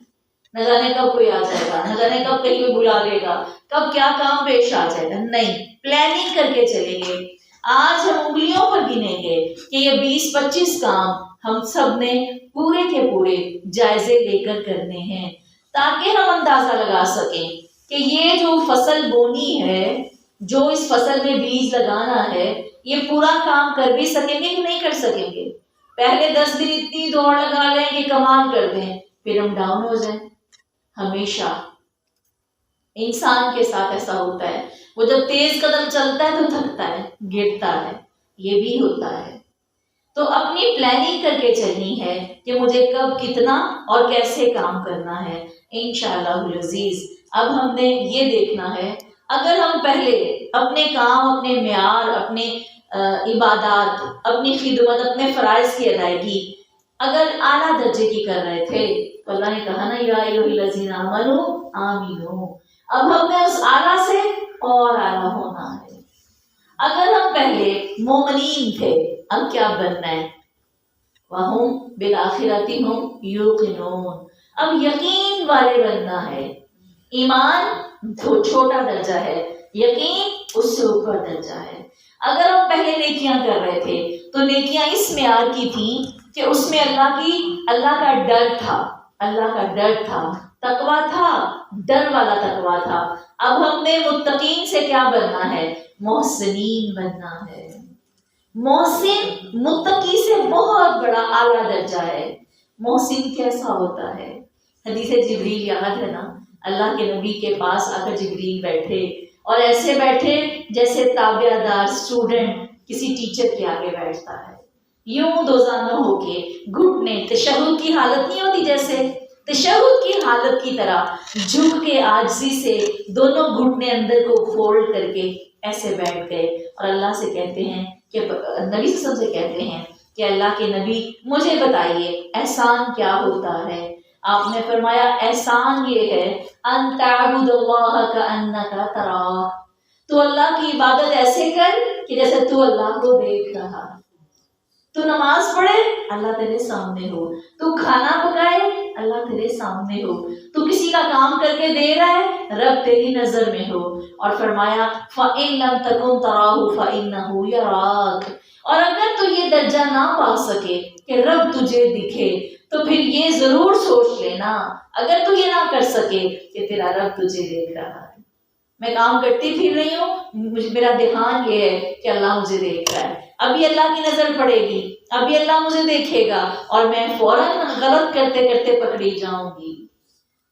نہ جانے کب کوئی آ جائے گا، نہ جانے کب کہیں کوئی بلا لے گا، کب کیا کام پیش آ جائے گا۔ نہیں، پلاننگ کر کے چلیں گے۔ آج ہم انگلیوں پر گنیں گے کہ یہ 20-25 کام ہم سب نے پورے کے پورے جائزے لے کر کرنے ہیں، تاکہ ہم اندازہ لگا سکیں کہ یہ جو فصل بونی ہے، جو اس فصل میں بیج لگانا ہے، یہ پورا کام کر بھی سکیں گے کہ نہیں کر سکیں گے۔ پہلے 10 دن اتنی دوڑ لگا لیں کہ کمال کر دیں، پھر ہم ڈاؤن ہو جائیں۔ ہمیشہ انسان کے ساتھ ایسا ہوتا ہے، وہ جب تیز قدم چلتا ہے تو تھکتا ہے، گرتا ہے، یہ بھی ہوتا ہے۔ تو اپنی پلاننگ کر کے چلنی ہے کہ مجھے کب کتنا اور کیسے کام کرنا ہے۔ انشاءاللہ العزیز اب ہم نے یہ دیکھنا ہے، اگر ہم پہلے اپنے کام، اپنے معیار، اپنے عبادات، اپنی خدمت، اپنے فرائض کی ادائیگی اگر اعلیٰ درجے کی کر رہے تھے تو اللہ نے کہا نا یا ایھا الذین آمنوا آمنوا، اب ہم نے اس اعلیٰ سے اور اعلیٰ ہونا ہے۔ اگر ہم پہلے مومنین تھے، اب کیا بننا ہے؟ وَهُمْ بِالْآخِرَةِ هُمْ يُوقِنُونَ، اب یقین والے بننا ہے۔ ایمان چھوٹا درجہ ہے، یقین اس سے اوپر درجہ ہے۔ اگر ہم پہلے نیکیاں کر رہے تھے تو نیکیاں اس معیار کی تھیں کہ اس میں اللہ کا ڈر تھا، اللہ کا ڈر تھا، تقویٰ تھا، ڈر والا تقویٰ تھا۔ اب ہم نے متقین سے کیا بننا ہے؟ محسنین بننا ہے۔ محسن متقی سے بہت بڑا اعلیٰ درجہ ہے۔ محسن کیسا ہوتا ہے؟ حدیث جبریل یاد ہے نا؟ اللہ کے نبی کے پاس آ کر جبریل بیٹھے اور ایسے بیٹھے جیسے تابع دار اسٹوڈنٹ کسی ٹیچر کے آگے بیٹھتا ہے، یوں دوزانوں ہو کے گھٹنے تشہد کی حالت نہیں ہوتی، جیسے تشہد کی حالت کی طرح جھک کے عاجزی سے دونوں گھٹنے اندر کو فولڈ کر کے ایسے بیٹھ گئے اور اللہ سے کہتے ہیں کہ نبی صلی اللہ علیہ وسلم سے کہتے ہیں کہ اللہ کے نبی مجھے بتائیے احسان کیا ہوتا ہے؟ آپ نے فرمایا احسان یہ ہے ان تعبد اللہ کأنک تراہ، تو اللہ کی عبادت ایسے کر کہ جیسے تو اللہ کو دیکھ رہا ہے، تو نماز پڑھے اللہ تیرے سامنے ہو، تو کھانا پکائے اللہ تیرے سامنے ہو، تو کسی کا کام کر کے دے رہا ہے رب تیری نظر میں ہو، اور فرمایا فَإِن لَمْ تَكُنْ تَرَاهُ فَإِنَّهُ يَرَاكَ، اور اگر تو یہ درجہ نہ پا سکے کہ رب تجھے دکھے تو پھر یہ ضرور سوچ لینا، اگر تو یہ نہ کر سکے کہ تیرا رب تجھے دیکھ رہا ہے، میں کام کرتی پھر رہی ہوں، میرا دھیان یہ ہے کہ اللہ مجھے دیکھ رہا ہے، ابھی اللہ کی نظر پڑے گی، ابھی اللہ مجھے دیکھے گا اور میں فوراً غلط کرتے کرتے پکڑی جاؤں گی۔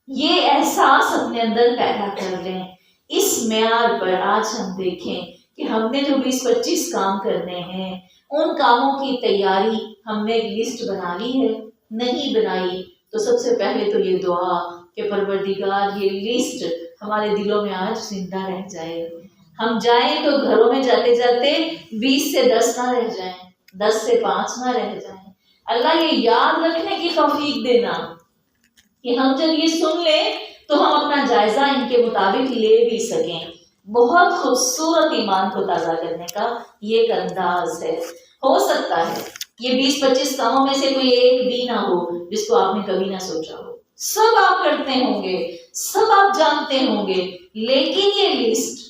یہ احساس اپنے اندر پیدا کر لیں۔ اس معیار پر آج ہم دیکھیں کہ ہم نے جو 20-25 کام کرنے ہیں، ان کاموں کی تیاری ہم نے ایک لسٹ بنا لی ہے؟ نہیں بنائی تو سب سے پہلے تو یہ دعا کہ پروردگار یہ لسٹ ہمارے دلوں میں آج زندہ رہ جائے، ہم جائیں تو گھروں میں جاتے جاتے 20 سے 10 نہ رہ جائیں، 10 سے 5 نہ رہ جائیں۔ اللہ یہ یاد رکھنے کی توفیق دینا کہ ہم جب یہ سن لیں تو ہم اپنا جائزہ ان کے مطابق لے بھی سکیں۔ بہت خوبصورت ایمان کو تازہ کرنے کا یہ ایک انداز ہے۔ ہو سکتا ہے یہ 20-25 کاموں میں سے کوئی ایک بھی نہ ہو جس کو آپ نے کبھی نہ سوچا ہو، سب آپ کرتے ہوں گے، سب آپ جانتے ہوں گے، لیکن یہ لسٹ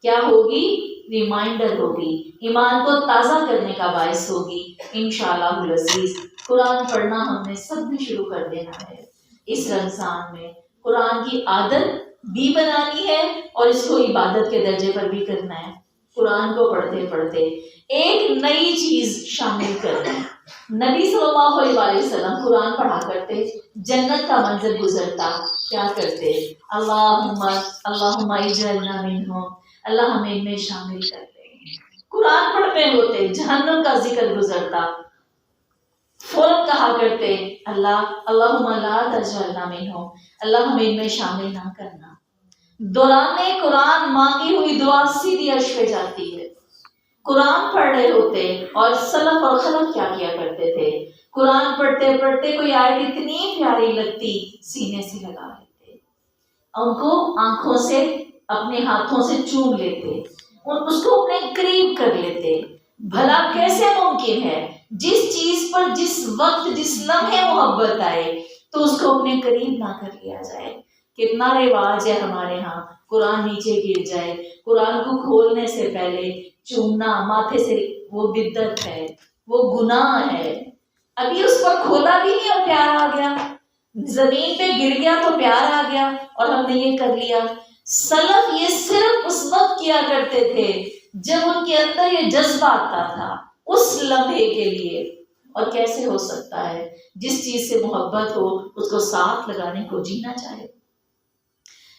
کیا ہوگی؟ ریمائنڈر ہوگی، ایمان کو تازہ کرنے کا باعث ہوگی۔ انشاءاللہ العزیز قرآن پڑھنا ہم نے سب نے شروع کر دینا ہے اس رمضان میں، قرآن کی عادت بھی بنانی ہے اور اس کو عبادت کے درجے پر بھی کرنا ہے۔ قرآن کو پڑھتے پڑھتے ایک نئی چیز شامل کرنا ہے۔ نبی صلی اللہ علیہ وسلم قرآن پڑھا کرتے، جنت کا منظر گزرتا، کیا کرتے؟ اللہم اجعلنا منہم، اللہ ہمیں ان میں شامل کر دے۔ قرآن پڑھتے ہوتے جہنم کا ذکر گزرتا، فوراً کہا کرتے اللہم لا تجعلنا منہم، اللہ ہمیں ان میں شامل نہ کرنا۔ دوران قرآن مانگی ہوئی دعا سیدھی عرش پہ جاتی ہے۔ قرآن پڑھ رہے ہوتے اور سلف اور خلف کیا کیا کرتے تھے؟ قرآن پڑھتے پڑھتے کوئی آیت اتنی پیاری لگتی سینے سے لگا لیتے، ان کو آنکھوں سے اپنے ہاتھوں سے چوم لیتے، اس کو اپنے قریب کر لیتے۔ بھلا کیسے ممکن ہے جس چیز پر جس وقت جس لمحے محبت آئے تو اس کو اپنے قریب نہ کر لیا جائے؟ کتنا رواج ہے ہمارے ہاں، قرآن نیچے گر جائے، قرآن کو کھولنے سے پہلے چومنا ماتھے سے، وہ بدعت ہے، وہ گناہ ہے۔ ابھی اس پر کھولا بھی نہیں اور پیار آ گیا، زمین پہ گر گیا تو پیار آ گیا اور ہم نے یہ کر لیا۔ سلف یہ صرف اس وقت کیا کرتے تھے جب ان کے اندر یہ جذبہ آتا تھا اس لمحے کے لیے۔ اور کیسے ہو سکتا ہے جس چیز سے محبت ہو اس کو ساتھ لگانے کو جینا چاہے؟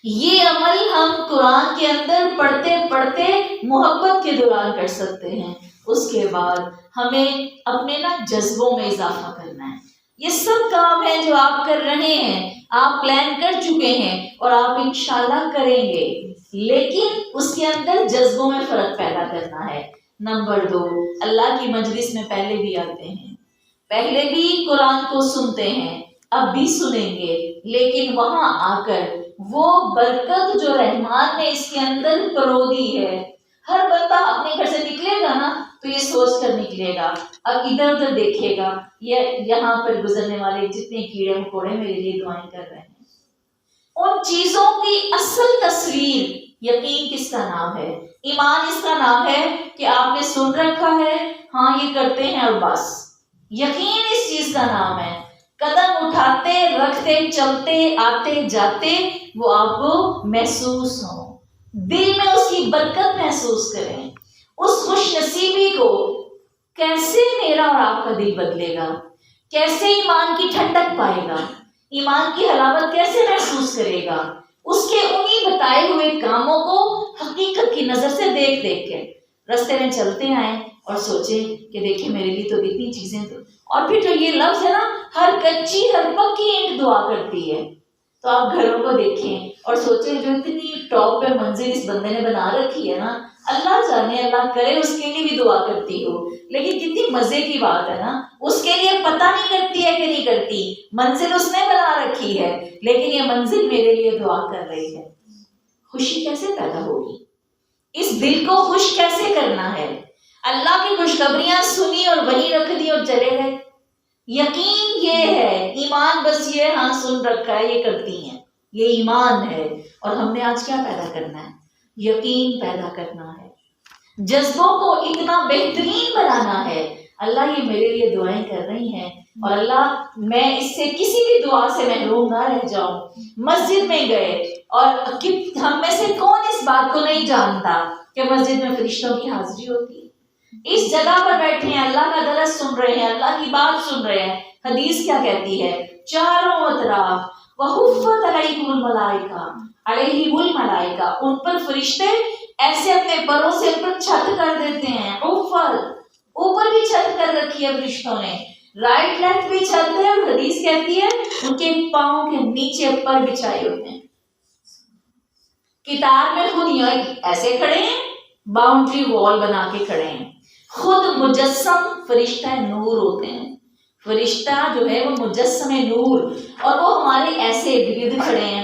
یہ عمل ہم قرآن کے اندر پڑھتے پڑھتے محبت کے دوران کر سکتے ہیں۔ اس کے بعد ہمیں اپنے جذبوں میں اضافہ کرنا ہے۔ یہ سب کام ہیں جو آپ کر رہے ہیں، آپ پلان کر چکے ہیں اور آپ انشاءاللہ کریں گے، لیکن اس کے اندر جذبوں میں فرق پیدا کرنا ہے۔ نمبر 2، اللہ کی مجلس میں پہلے بھی آتے ہیں، پہلے بھی قرآن کو سنتے ہیں، اب بھی سنیں گے، لیکن وہاں آ کر وہ برکت جو رحمان نے اس کے اندر پرو دی ہے، ہر بندہ اپنے گھر سے نکلے گا نا تو یہ سوچ کر نکلے گا، اب ادھر ادھر دیکھے گا، یہاں پر گزرنے والے جتنے کیڑے مکوڑے میرے لیے دعائیں کر رہے ہیں۔ ان چیزوں کی اصل تصویر یقین کس کا نام ہے؟ ایمان اس کا نام ہے کہ آپ نے سن رکھا ہے، ہاں یہ کرتے ہیں اور بس۔ یقین اس چیز کا نام ہے قدم اٹھاتے رکھتے چلتے آتے جاتے وہ آپ کو محسوس ہو، دل میں اس کی برکت محسوس کریں، اس خوش نصیبی کو۔ کیسے میرا اور آپ کا دل بدلے گا؟ کیسے ایمان کی ٹھنڈک پائے گا؟ ایمان کی حلاوت کیسے محسوس کرے گا؟ اس کے انہی بتائے ہوئے کاموں کو حقیقت کی نظر سے دیکھ دیکھ کے رستے میں چلتے آئیں اور سوچیں کہ دیکھیں میرے لیے تو اتنی چیزیں تو، اور پھر جو یہ لفظ ہے نا، ہر کچی ہر پکی اینٹ دعا کرتی ہے، تو آپ گھروں کو دیکھیں اور سوچیں جو اتنی ٹاپ پہ منزل اس بندے نے بنا رکھی ہے نا، اللہ جانے اللہ کرے اس کے لیے بھی دعا کرتی ہو، لیکن کتنی مزے کی بات ہے نا، اس کے لیے پتہ نہیں کرتی ہے کہ نہیں کرتی، منزل اس نے بنا رکھی ہے لیکن یہ منزل میرے لیے دعا کر رہی ہے۔ خوشی کیسے پیدا ہوگی؟ اس دل کو خوش کیسے کرنا ہے؟ اللہ کی خوشخبریاں سنی اور وہیں رکھ دی اور چلے گئے۔ یقین یہ ہے، ایمان بس یہ ہاں سن رکھا ہے یہ کرتی ہیں، یہ ایمان ہے۔ اور ہم نے آج کیا پیدا کرنا ہے؟ یقین پیدا کرنا ہے، جذبوں کو اتنا بہترین بنانا ہے۔ اللہ یہ میرے لیے دعائیں کر رہی ہیں اور اللہ میں اس سے کسی بھی دعا سے محروم نہ رہ جاؤں۔ مسجد میں گئے اور ہم میں سے کون اس بات کو نہیں جانتا کہ مسجد میں فرشتوں کی حاضری ہوتی ہے؟ اس جگہ پر بیٹھے ہیں، اللہ کا درس سن رہے ہیں، اللہ کی بات سن رہے ہیں۔ حدیث کیا کہتی ہے؟ چاروں اطراف وَحُفَّتْ عَلَيْهِمُ الْمَلَائِكَةُ عَلَيْهِمُ الْمَلَائِكَةُ، ان پر فرشتے ایسے اپنے پروں سے ان پر چھت کر دیتے ہیں۔ اوپر بھی چھت کر رکھی ہے فرشتوں نے، رائٹ لیفٹ بھی چھت ہے، اور حدیث کہتی ہے ان کے پاؤں کے نیچے پر بچھائے ہوتے ہیں۔ کتاب میں خود یہاں ایسے کھڑے ہیں، باؤنڈری وال بنا کے کھڑے ہیں، خود مجسم فرشتہ نور ہوتے ہیں۔ فرشتہ جو ہے وہ مجسم نور، اور وہ ہمارے ایسے ارد گرد کھڑے ہیں۔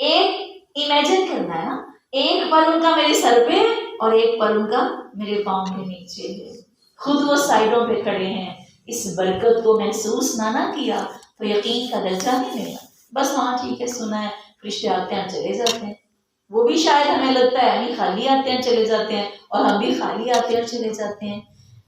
ایک امیجن کرنا ہے نا، ایک پر ان کا میرے سر پہ اور ایک پر ان کا میرے پاؤں کے نیچے ہے، خود وہ سائڈوں پہ کھڑے ہیں۔ اس برکت کو محسوس نہ کیا تو یقین کا درجہ نہیں ملا، بس ہاں ٹھیک ہے سنا ہے، فرشتے آتے ہیں چلے جاتے ہیں، وہ بھی شاید ہمیں لگتا ہے ہمیں خالی آتے ہیں چلے جاتے ہیں، اور ہم بھی خالی آتے ہیں چلے جاتے ہیں۔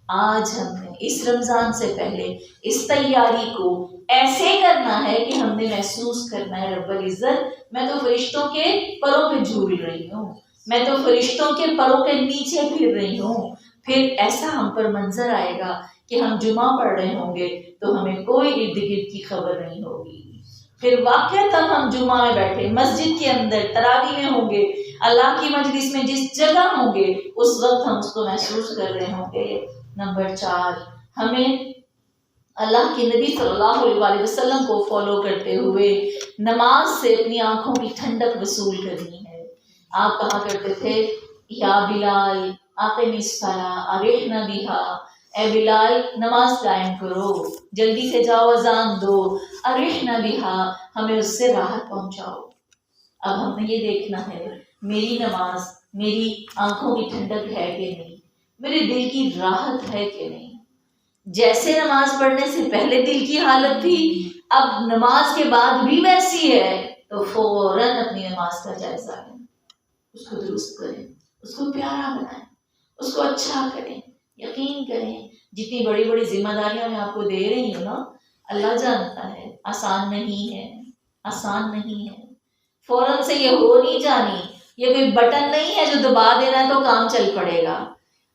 آج ہم نے اس رمضان سے پہلے اس تیاری کو ایسے کرنا ہے کہ ہم نے محسوس کرنا ہے رب العزت میں تو فرشتوں کے پروں پہ جھول رہی ہوں، میں تو فرشتوں کے پروں کے نیچے پھر رہی ہوں۔ پھر ایسا ہم پر منظر آئے گا کہ ہم جمعہ پڑھ رہے ہوں گے تو ہمیں کوئی ارد گرد کی خبر نہیں ہوگی۔ پھر واقعتاً ہم جمعہ میں بیٹھے مسجد کے اندر تراویح میں ہوں گے، اللہ کی مجلس میں جس جگہ ہوں گے اس وقت ہم اس کو محسوس کر رہے ہوں گے۔ نمبر 4، ہمیں اللہ کے نبی صلی اللہ علیہ وسلم کو فالو کرتے ہوئے نماز سے اپنی آنکھوں کی ٹھنڈک وصول کرنی ہے۔ آپ کہا کرتے تھے یا بلال اقم الصلاۃ ارحنا بہا، اے بلال نماز قائم کرو، جلدی سے جاؤ اذان دو، ارحنا بہا ہمیں اس سے راحت پہنچاؤ۔ اب ہمیں یہ دیکھنا ہے میری نماز میری آنکھوں کی ٹھنڈک ہے کہ نہیں، میرے دل کی راحت ہے کہ نہیں۔ جیسے نماز پڑھنے سے پہلے دل کی حالت تھی اب نماز کے بعد بھی ویسی ہے، تو فوراً اپنی نماز کا جائزہ لیں، اس کو درست کریں، اس کو پیارا بنائیں، اس کو اچھا کریں۔ یقین کریں جتنی بڑی بڑی ذمہ داریاں میں آپ کو دے رہی ہوں نا، اللہ جانتا ہے آسان نہیں ہے، آسان نہیں ہے، فوراً سے یہ ہو نہیں جانی، یہ کوئی بٹن نہیں ہے جو دبا دینا ہے تو کام چل پڑے گا۔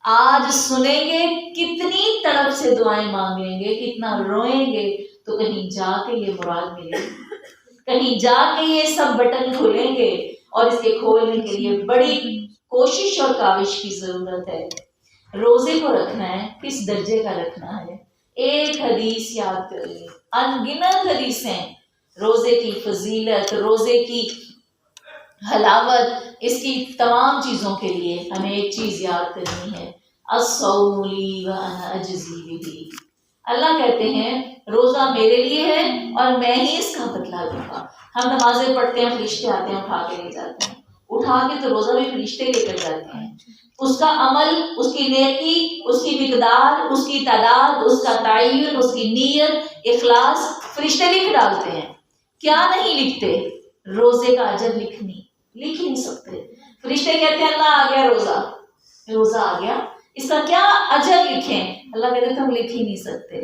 آج سنیں گے کتنی تڑپ سے دعائیں مانگیں گے، کتنا روئیں گے، تو کہیں جا کے یہ مراد ملے گی، کہیں جا کے یہ سب بٹن کھلیں گے، اور اس کے کھولنے کے لیے بڑی کوشش اور کاوش کی ضرورت ہے۔ روزے کو رکھنا ہے، کس درجے کا رکھنا ہے؟ ایک حدیث یاد کریں، ان گنت حدیثیں روزے کی فضیلت، روزے کی حلاوت، اس کی تمام چیزوں کے لیے ہمیں ایک چیز یاد کرنی ہے، الصوم لی وانا اجزی بہ۔ اللہ کہتے ہیں روزہ میرے لیے ہے اور میں ہی اس کا بدلہ دوں گا۔ ہم نمازیں پڑھتے ہیں، فرشتے آتے ہیں اٹھا کے لے جاتے ہیں، اٹھا کے تو روزہ بھی فرشتے لے کر جاتے ہیں، اس کا عمل، اس کی نیکی، اس کی مقدار، اس کی تعداد، اس کا تعین، اس کی نیت، اخلاص فرشتے لکھ ڈالتے ہیں۔ کیا نہیں لکھتے؟ روزے کا اجر لکھ نہیں سکتے۔ فرشتے کہتے ہیں اللہ آ گیا روزہ آ گیا، اس کا کیا اجر لکھیں؟ اللہ کہتے ہیں ہم لکھ ہی نہیں سکتے۔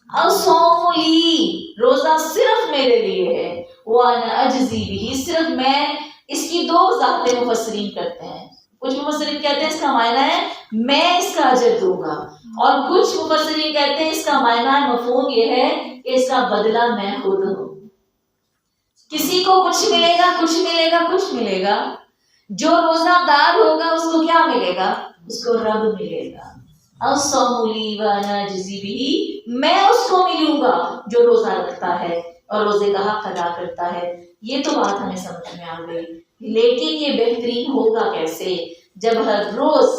الصوم لی، روزہ صرف میرے لیے ہے، وانا اجزی بہ، صرف میں۔ اس کی دو وضاحتیں مفسرین کرتے ہیں، کچھ مفسرین کہتے ہیں اس کا معنی ہے میں اس کا اجر دوں گا، اور کچھ مفسرین کہتے ہیں اس کا معنی مفہوم یہ ہے کہ اس کا بدلہ میں خود ہوں۔ کسی کو کچھ ملے گا، کچھ ملے گا، کچھ ملے گا. جو روزہ دار ہوگا اس کو کیا ملے گا؟ اس کو رب ملے گا. الصوم لی وانا اجزی بہ، میں اس کو ملوں گا جو روزہ رکھتا ہے اور روزے کا حق ادا کرتا ہے. یہ تو بات ہمیں سمجھ میں آ گئی. لیکن یہ بہترین ہوگا کیسے؟ جب ہر روز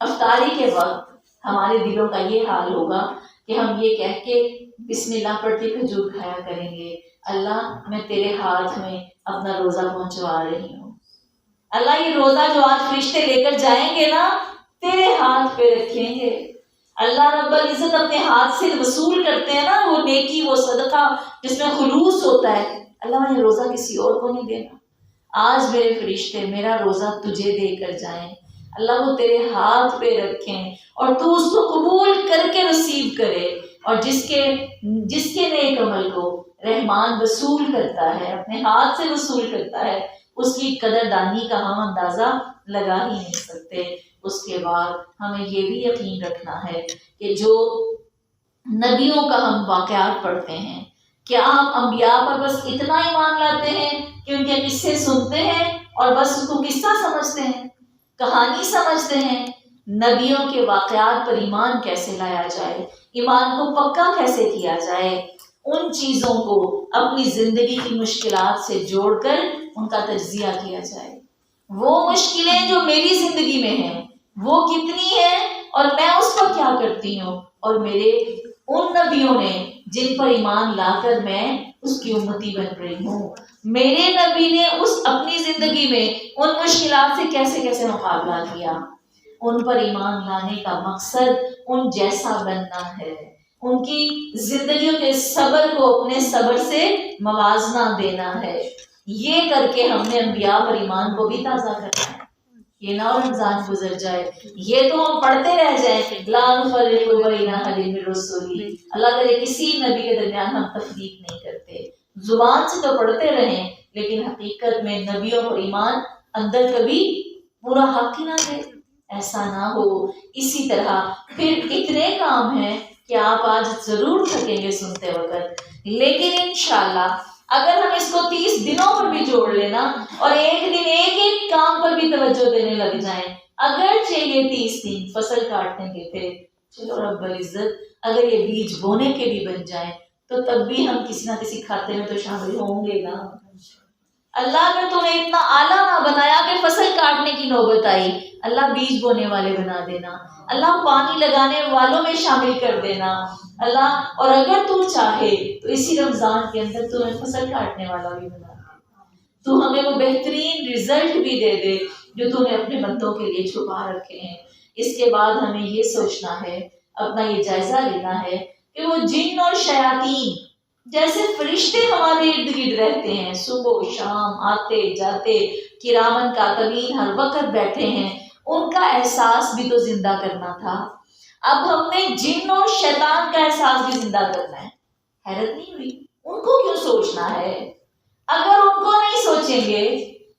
افطاری کے وقت ہمارے دلوں کا یہ حال ہوگا کہ ہم یہ کہہ کے بسم اللہ پڑھ کے کھجور کھایا کریں گے، اللہ میں تیرے ہاتھ میں اپنا روزہ پہنچوا رہی ہوں. اللہ یہ روزہ جو آج فرشتے لے کر جائیں گے نا، تیرے ہاتھ پہ رکھیں گے. اللہ رب العزت اپنے ہاتھ سے وصول کرتے ہیں نا وہ نیکی، وہ صدقہ جس میں خلوص ہوتا ہے. اللہ نے روزہ کسی اور کو نہیں دینا. آج میرے فرشتے میرا روزہ تجھے دے کر جائیں، اللہ وہ تیرے ہاتھ پہ رکھیں اور تو اس کو قبول کر کے ریسیو کرے. اور جس کے نیک عمل کو رحمان وصول کرتا ہے، اپنے ہاتھ سے وصول کرتا ہے، اس کی قدردانی کا ہم اندازہ لگا ہی نہیں سکتے. اس کے بعد ہمیں یہ بھی یقین رکھنا ہے کہ جو نبیوں کا ہم واقعات پڑھتے ہیں، کیا ہم انبیاء پر بس اتنا ایمان لاتے ہیں کہ ان کے قصے سنتے ہیں اور بس اس کو قصہ سمجھتے ہیں، کہانی سمجھتے ہیں؟ نبیوں کے واقعات پر ایمان کیسے لایا جائے، ایمان کو پکا کیسے کیا جائے، ان چیزوں کو اپنی زندگی کی مشکلات سے جوڑ کر ان کا تجزیہ کیا جائے. وہ مشکلیں جو میری زندگی میں ہیں وہ کتنی ہیں اور میں اس پر کیا کرتی ہوں، اور میرے ان نبیوں نے جن پر ایمان لا کر میں اس کی امتی بن رہی ہوں، میرے نبی نے اس اپنی زندگی میں ان مشکلات سے کیسے کیسے مقابلہ کیا. ان پر ایمان لانے کا مقصد ان جیسا بننا ہے، ان کی زندگیوں کے صبر کو اپنے صبر سے موازنہ دینا ہے. یہ کر کے ہم نے انبیاء پر ایمان کو بھی تازہ کرنا ہے. یہ نہ رمضان گزر جائے یہ تو ہم پڑھتے رہ جائیں لا نفرق بین احد من رسلہ، اللہ کرے کسی نبی کے درمیان ہم تفریق نہیں کرتے. زبان سے تو پڑھتے رہیں لیکن حقیقت میں نبیوں پر ایمان اندر کبھی پورا حق ہی نہ دے. ایسا نہ ہو. اسی طرح پھر اتنے کام ہیں کہ آپ آج ضرور تھکیں گے سنتے وقت، لیکن انشاءاللہ اگر ہم اس کو 30 دنوں پر بھی جوڑ لینا اور ایک دن ایک کام پر بھی توجہ دینے لگ جائیں، اگرچہ یہ 30 دن فصل کاٹنے کے تھے، چلو رب العزت اگر یہ بیج بونے کے بھی بن جائیں تو تب بھی ہم کسی نہ کسی کھاتے میں تو شامل ہوں گے نا. اللہ نے تمہیں اتنا اعلیٰ نہ بنایا کہ فصل کاٹنے کی نوبت آئی، اللہ بیج بونے والے بنا دینا، اللہ پانی لگانے والوں میں شامل کر دینا اللہ. اور اگر تو چاہے تو اسی رمضان کے اندر تمہیں فصل کاٹنے والا بھی بنا دے، تو ہمیں وہ بہترین رزلٹ بھی دے دے جو تو نے اپنے بندوں کے لیے چھپا رکھے ہیں. اس کے بعد ہمیں یہ سوچنا ہے، اپنا یہ جائزہ لینا ہے کہ وہ جن اور شیاطین جیسے فرشتے ہمارے ارد گرد رہتے ہیں، صبح و شام آتے جاتے کرامن کاتبین ہر وقت بیٹھے ہیں، ان کا احساس بھی تو زندہ کرنا تھا. اب ہم نے جن اور شیطان کا احساس بھی زندہ کرنا ہے. حیرت نہیں ہوئی؟ ان کو کیوں سوچنا ہے؟ اگر ان کو نہیں سوچیں گے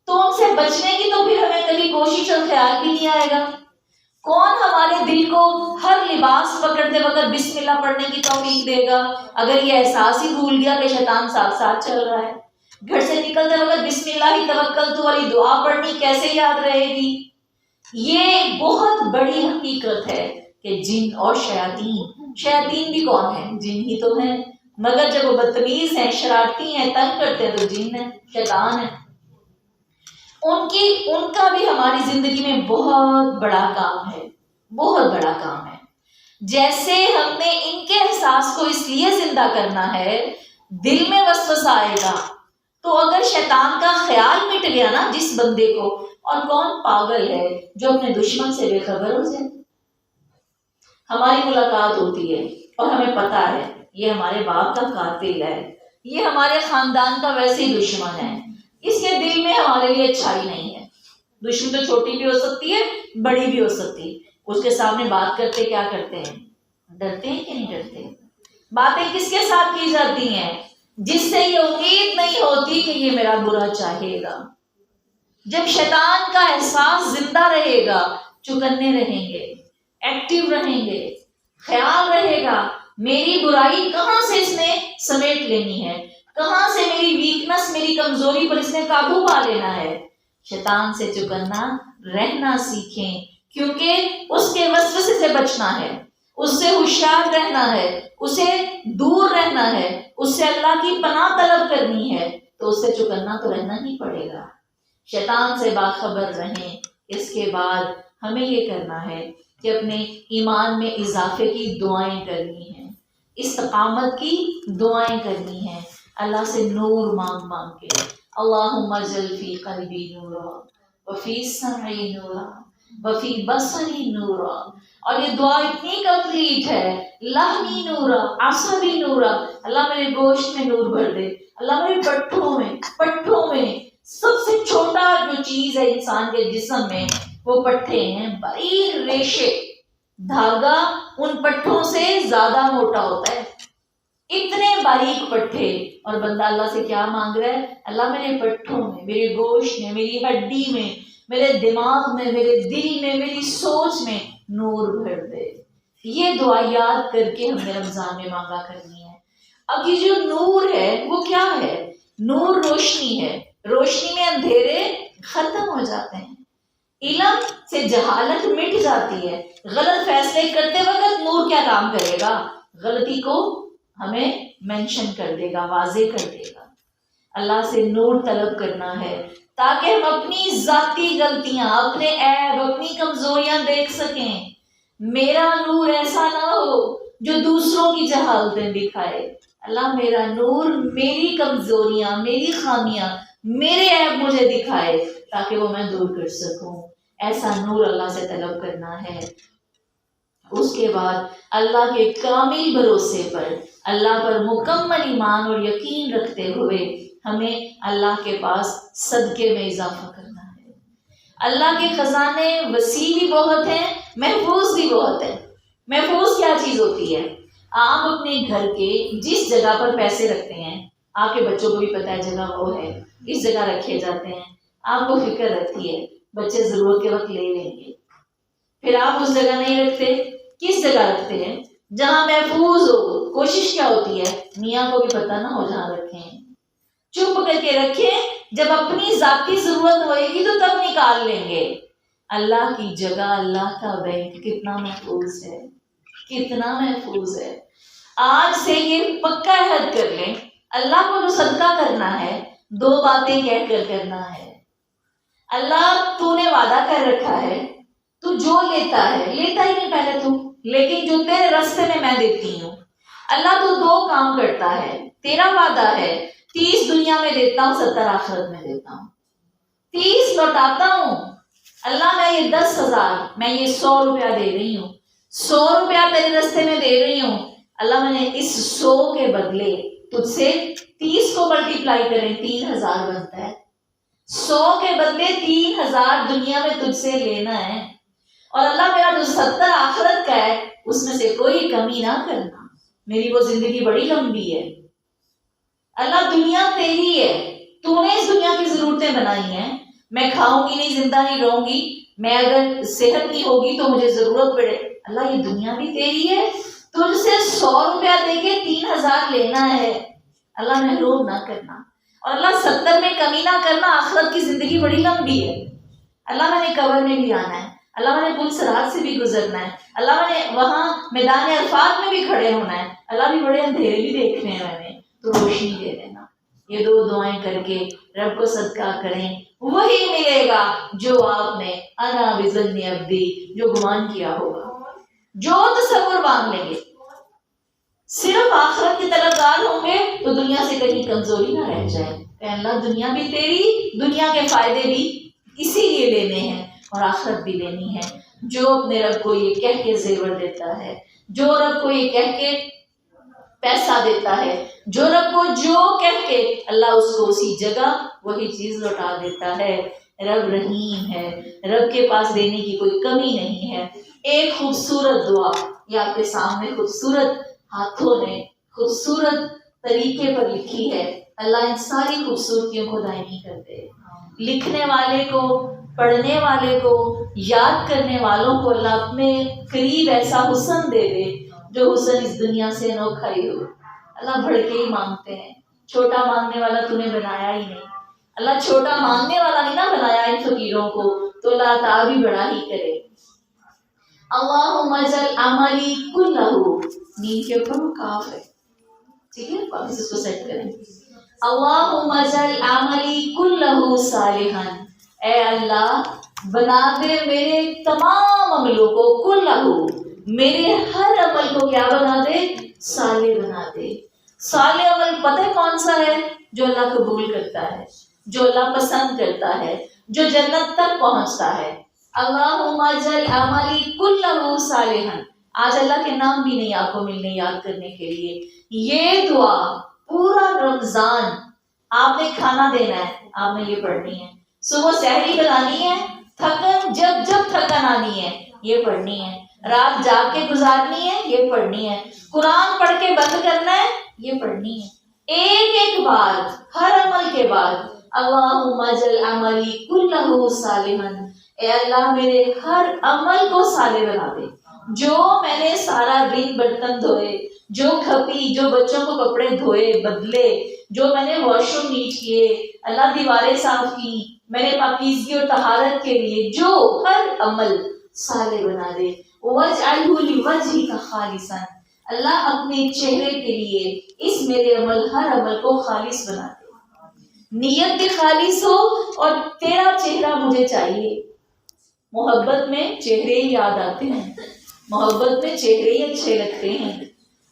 تو ان سے بچنے کی تو پھر ہمیں کبھی کوشش اور خیال بھی نہیں آئے گا. کون ہمارے دل کو ہر لباس پکڑتے وقت بسم اللہ پڑھنے کی توفیق دے گا اگر یہ احساس ہی بھول گیا کہ شیطان ساتھ ساتھ چل رہا ہے؟ گھر سے نکلتے وقت بسم اللہ ہی توکلت والی دعا پڑھنی کیسے یاد رہے گی؟ یہ بہت بڑی حقیقت ہے کہ جن اور شیاطین بھی کون ہیں؟ جن ہی تو ہیں، مگر جب وہ بدتمیز ہیں، شرارتی ہیں، تنگ کرتے ہیں تو جن ہیں، شیطان ہیں. ان کا بھی ہماری زندگی میں بہت بڑا کام ہے، بہت بڑا کام ہے. جیسے ہم نے ان کے احساس کو اس لیے زندہ کرنا ہے، دل میں وسوسہ آئے گا تو اگر شیطان کا خیال مٹ گیا نا جس بندے کو، اور کون پاگل ہے جو اپنے دشمن سے بے خبر ہو جائے؟ ہماری ملاقات ہوتی ہے اور ہمیں پتا ہے یہ ہمارے باپ کا قاتل ہے، یہ ہمارے خاندان کا ویسے ہی دشمن ہے، اس کے دل میں ہمارے لیے اچھائی نہیں ہے. دشمن تو چھوٹی بھی ہو سکتی ہے، بڑی بھی ہو سکتی ہے. اس کے سامنے بات کرتے کیا کرتے ہیں؟ ڈرتے ہیں کہ نہیں ڈرتے؟ باتیں کس کے ساتھ کی جاتی ہیں؟ جس سے یہ امید نہیں ہوتی کہ یہ میرا برا چاہے گا. جب شیطان کا احساس زندہ رہے گا، چکنے رہیں گے، ایکٹیو رہیں گے، خیال رہے گا میری برائی کہاں سے اس نے سمیٹ لینی ہے، کہاں سے میری ویکنس، میری کمزوری پر اس نے قابو پا لینا ہے۔ شیطان سے چکنا رہنا سیکھیں، کیونکہ اس کے وسوسے سے بچنا ہے، اس سے ہوشیار رہنا ہے، اسے دور رہنا ہے، اس سے اللہ کی پناہ طلب کرنی ہے، تو اس سے چکنا تو رہنا ہی پڑے گا۔ شیطان سے باخبر رہیں۔ اس کے بعد ہمیں یہ کرنا ہے کہ اپنے ایمان میں اضافے کی دعائیں کرنی ہیں، استقامت کی دعائیں کرنی ہیں، اللہ سے نور مانگ مانگ کے۔ اللہم اجعل فی قلبی نورا وفی سمعی نورا وفی بصری نورا۔ اور یہ دعا اتنی کمپلیٹ ہے، لحمی نورا، عصبی نورا، اللہ میرے گوشت میں نور بھر دے، اللہ میرے پٹھوں میں سب سے چھوٹا جو چیز ہے انسان کے جسم میں وہ پٹھے ہیں، باریک ریشے، دھاگا ان پٹھوں سے زیادہ موٹا ہوتا ہے، اتنے باریک پٹھے، اور بندہ اللہ سے کیا مانگ رہا ہے؟ اللہ میرے پٹھوں میں، میرے گوشت میں، میری ہڈی میں، میرے دماغ میں، میرے دل میں، میری سوچ میں نور بھر دے۔ یہ دعا یاد کر کے ہم نے رمضان میں مانگا کرنی ہے۔ اب یہ جو نور ہے وہ کیا ہے؟ نور روشنی ہے، روشنی میں اندھیرے ختم ہو جاتے ہیں، علم سے جہالت مٹ جاتی ہے۔ غلط فیصلے کرتے وقت نور کیا کام کرے گا؟ غلطی کو ہمیں مینشن کر دے گا، واضح کر دے گا۔ اللہ سے نور طلب کرنا ہے تاکہ ہم اپنی ذاتی غلطیاں، اپنے عیب، اپنی کمزوریاں دیکھ سکیں۔ میرا نور ایسا نہ ہو جو دوسروں کی جہالتیں دکھائے۔ اللہ میرا نور میری کمزوریاں، میری خامیاں، میرے عیب مجھے دکھائے تاکہ وہ میں دور کر سکوں۔ ایسا نور اللہ سے طلب کرنا ہے۔ اس کے بعد اللہ کے کامل بھروسے پر، اللہ پر مکمل ایمان اور یقین رکھتے ہوئے ہمیں اللہ کے پاس صدقے میں اضافہ کرنا ہے۔ اللہ کے خزانے وسیع بھی بہت ہیں، محفوظ بھی بہت ہیں۔ محفوظ کیا چیز ہوتی ہے؟ آپ اپنے گھر کے جس جگہ پر پیسے رکھتے ہیں، آپ کے بچوں کو بھی پتہ ہے جگہ وہ ہے، اس جگہ رکھے جاتے ہیں، آپ کو فکر رہتی ہے بچے ضرورت کے وقت لے لیں گے، پھر آپ اس جگہ نہیں رکھتے، کس جگہ رکھتے ہیں؟ جہاں محفوظ ہو۔ کوشش کیا ہوتی ہے؟ میاں کو بھی پتہ نہ ہو جہاں رکھیں، چپ کر کے رکھیں، جب اپنی ذاتی ضرورت ہوئے گی تو تب نکال لیں گے۔ اللہ کی جگہ، اللہ کا بینک کتنا محفوظ ہے، کتنا محفوظ ہے۔ آج سے یہ پکا عہد کر لیں، اللہ کو جو صدقہ کرنا ہے 2 باتیں کہہ کر کرنا ہے۔ اللہ تو نے وعدہ کر رکھا ہے، تو جو لیتا ہے، لیتا ہی نہیں پہلے تو، لیکن جو تیرے رستے میں دیتی ہوں۔ اللہ تو 2 کام کرتا ہے، تیرا وعدہ ہے 30 دنیا میں دیتا ہوں، 70 آخرت میں دیتا ہوں، 30 لوٹاتا ہوں۔ اللہ میں یہ 10,000، میں یہ 100 روپیہ دے رہی ہوں، 100 روپیہ تیرے رستے میں دے رہی ہوں، اللہ میں نے اس 100 کے بدلے تجھ سے 30 کو ملٹیپلائی کریں 3000 بنتا ہے، 100 کے بدلے 3000 دنیا میں تجھ سے لینا ہے، اور اللہ میرا جو 70 آخرت کا ہے اس میں سے کوئی کمی نہ کرنا، میری وہ زندگی بڑی لمبی ہے۔ اللہ دنیا تیری ہے، تو نے اس دنیا کی ضرورتیں بنائی ہیں، میں کھاؤں گی نہیں، زندہ نہیں رہوں گی، میں اگر صحت نہیں ہوگی تو مجھے ضرورت پڑے، اللہ یہ دنیا بھی تیری ہے، تجھ سے 100 روپیہ دے کے 3000 لینا ہے، اللہ محروم نہ کرنا، اور اللہ 70 میں کمی نہ کرنا، آخرت کی زندگی بڑی لمبی ہے، اللہ میں نے قبر میں بھی آنا ہے، اللہ میں نے پل صراط سے بھی گزرنا ہے، اللہ میں نے وہاں میدان عرفات میں بھی کھڑے ہونا ہے، اللہ بھی بڑے اندھیرے بھی دیکھنے ہیں میں نے، تو روشنی دے دینا۔ یہ 2 دعائیں کر کے رب کو صدقہ کریں، وہی ملے گا جو آپ نے انا بظن عبدی، جو گمان کیا ہوگا، جو تصور مانگ لیں گے۔ صرف آخرت کے طلبگار ہوں گے تو دنیا سے کہیں کمزوری نہ رہ جائے، کہ اللہ دنیا بھی تیری، دنیا کے فائدے بھی اسی لیے لینے ہیں اور آخرت بھی لینی ہے۔ جو اپنے رب کو یہ کہہ کے زیور دیتا ہے، جو رب کو یہ کہہ کے پیسہ دیتا ہے، جو رب کو جو کہہ کے اللہ اس کو اسی جگہ وہی چیز لوٹا دیتا ہے۔ رب رحیم ہے، رب کے پاس دینے کی کوئی کمی نہیں ہے۔ ایک خوبصورت دعا یہ آپ کے سامنے خوبصورت ہاتھوں نے خوبصورت طریقے پر لکھی ہے، اللہ ان ساری خوبصورتیوں کو دائمی کر دے، لکھنے والے کو، پڑھنے والے کو، یاد کرنے والوں کو اللہ اپنے قریب ایسا حسن دے دے جو حسن اس دنیا سے انوکھا ہی ہو۔ اللہ بڑھ کے ہی مانگتے ہیں، چھوٹا مانگنے والا تو نے بنایا ہی نہیں. اللہ چھوٹا مانگنے والا نہیں نہ بنایا ان فقیروں کو، تو اللہ تعالیٰ بھی بڑا ہی کرے. اللہم اجعل عملی کلہ، نین کے اوپر کاف ہے، ٹھیک ہے، واپس اس کو سیٹ کریں. اللہم اجعل عملی کلہ صالحا، اے اللہ بنا دے میرے تمام عملوں کو، کلہ میرے ہر عمل کو کیا بنا دے؟ صالح بنا دے. صالح عمل پتہ ہے کون سا ہے؟ جو اللہ قبول کرتا ہے، جو اللہ پسند کرتا ہے، جو جنت تک پہنچتا ہے. اللہم اجعل عملی کلہ صالحا. آج اللہ کے نام بھی نہیں آپ کو ملنے یاد کرنے کے لیے. یہ دعا پورا رمضان آپ نے کھانا دینا ہے، آپ نے یہ پڑھنی ہے. صبح سحری بنانی ہے، تھکن جب تھکن آنی ہے یہ پڑھنی ہے. رات جاگ کے گزارنی ہے یہ پڑھنی ہے. قرآن پڑھ کے بند کرنا ہے یہ پڑھنی ہے. ایک بار ہر عمل کے بعد اللہم اجعل عملی کلہ صالحا، اے اللہ میرے ہر عمل کو صالح بنا دے. جو میں نے سارا دن برتن دھوئے، جو کھپی، جو بچوں کو کپڑے دھوئے بدلے، جو میں نے واش روم نیٹ کیے، اللہ دیواریں صاف کی، میں نے پاکیزگی اور طہارت کے لیے جو ہر عمل صالح بنا دے. وَاجْعَلْهُ لِوَجْهِكَ خَالِصًا، اللہ اپنے چہرے کے لیے اس میرے عمل ہر عمل کو خالص بنا دے. نیت بھی خالص ہو اور تیرا چہرہ مجھے چاہیے. محبت میں چہرے ہی یاد آتے ہیں، محبت میں چہرے ہی اچھے لگتے ہیں،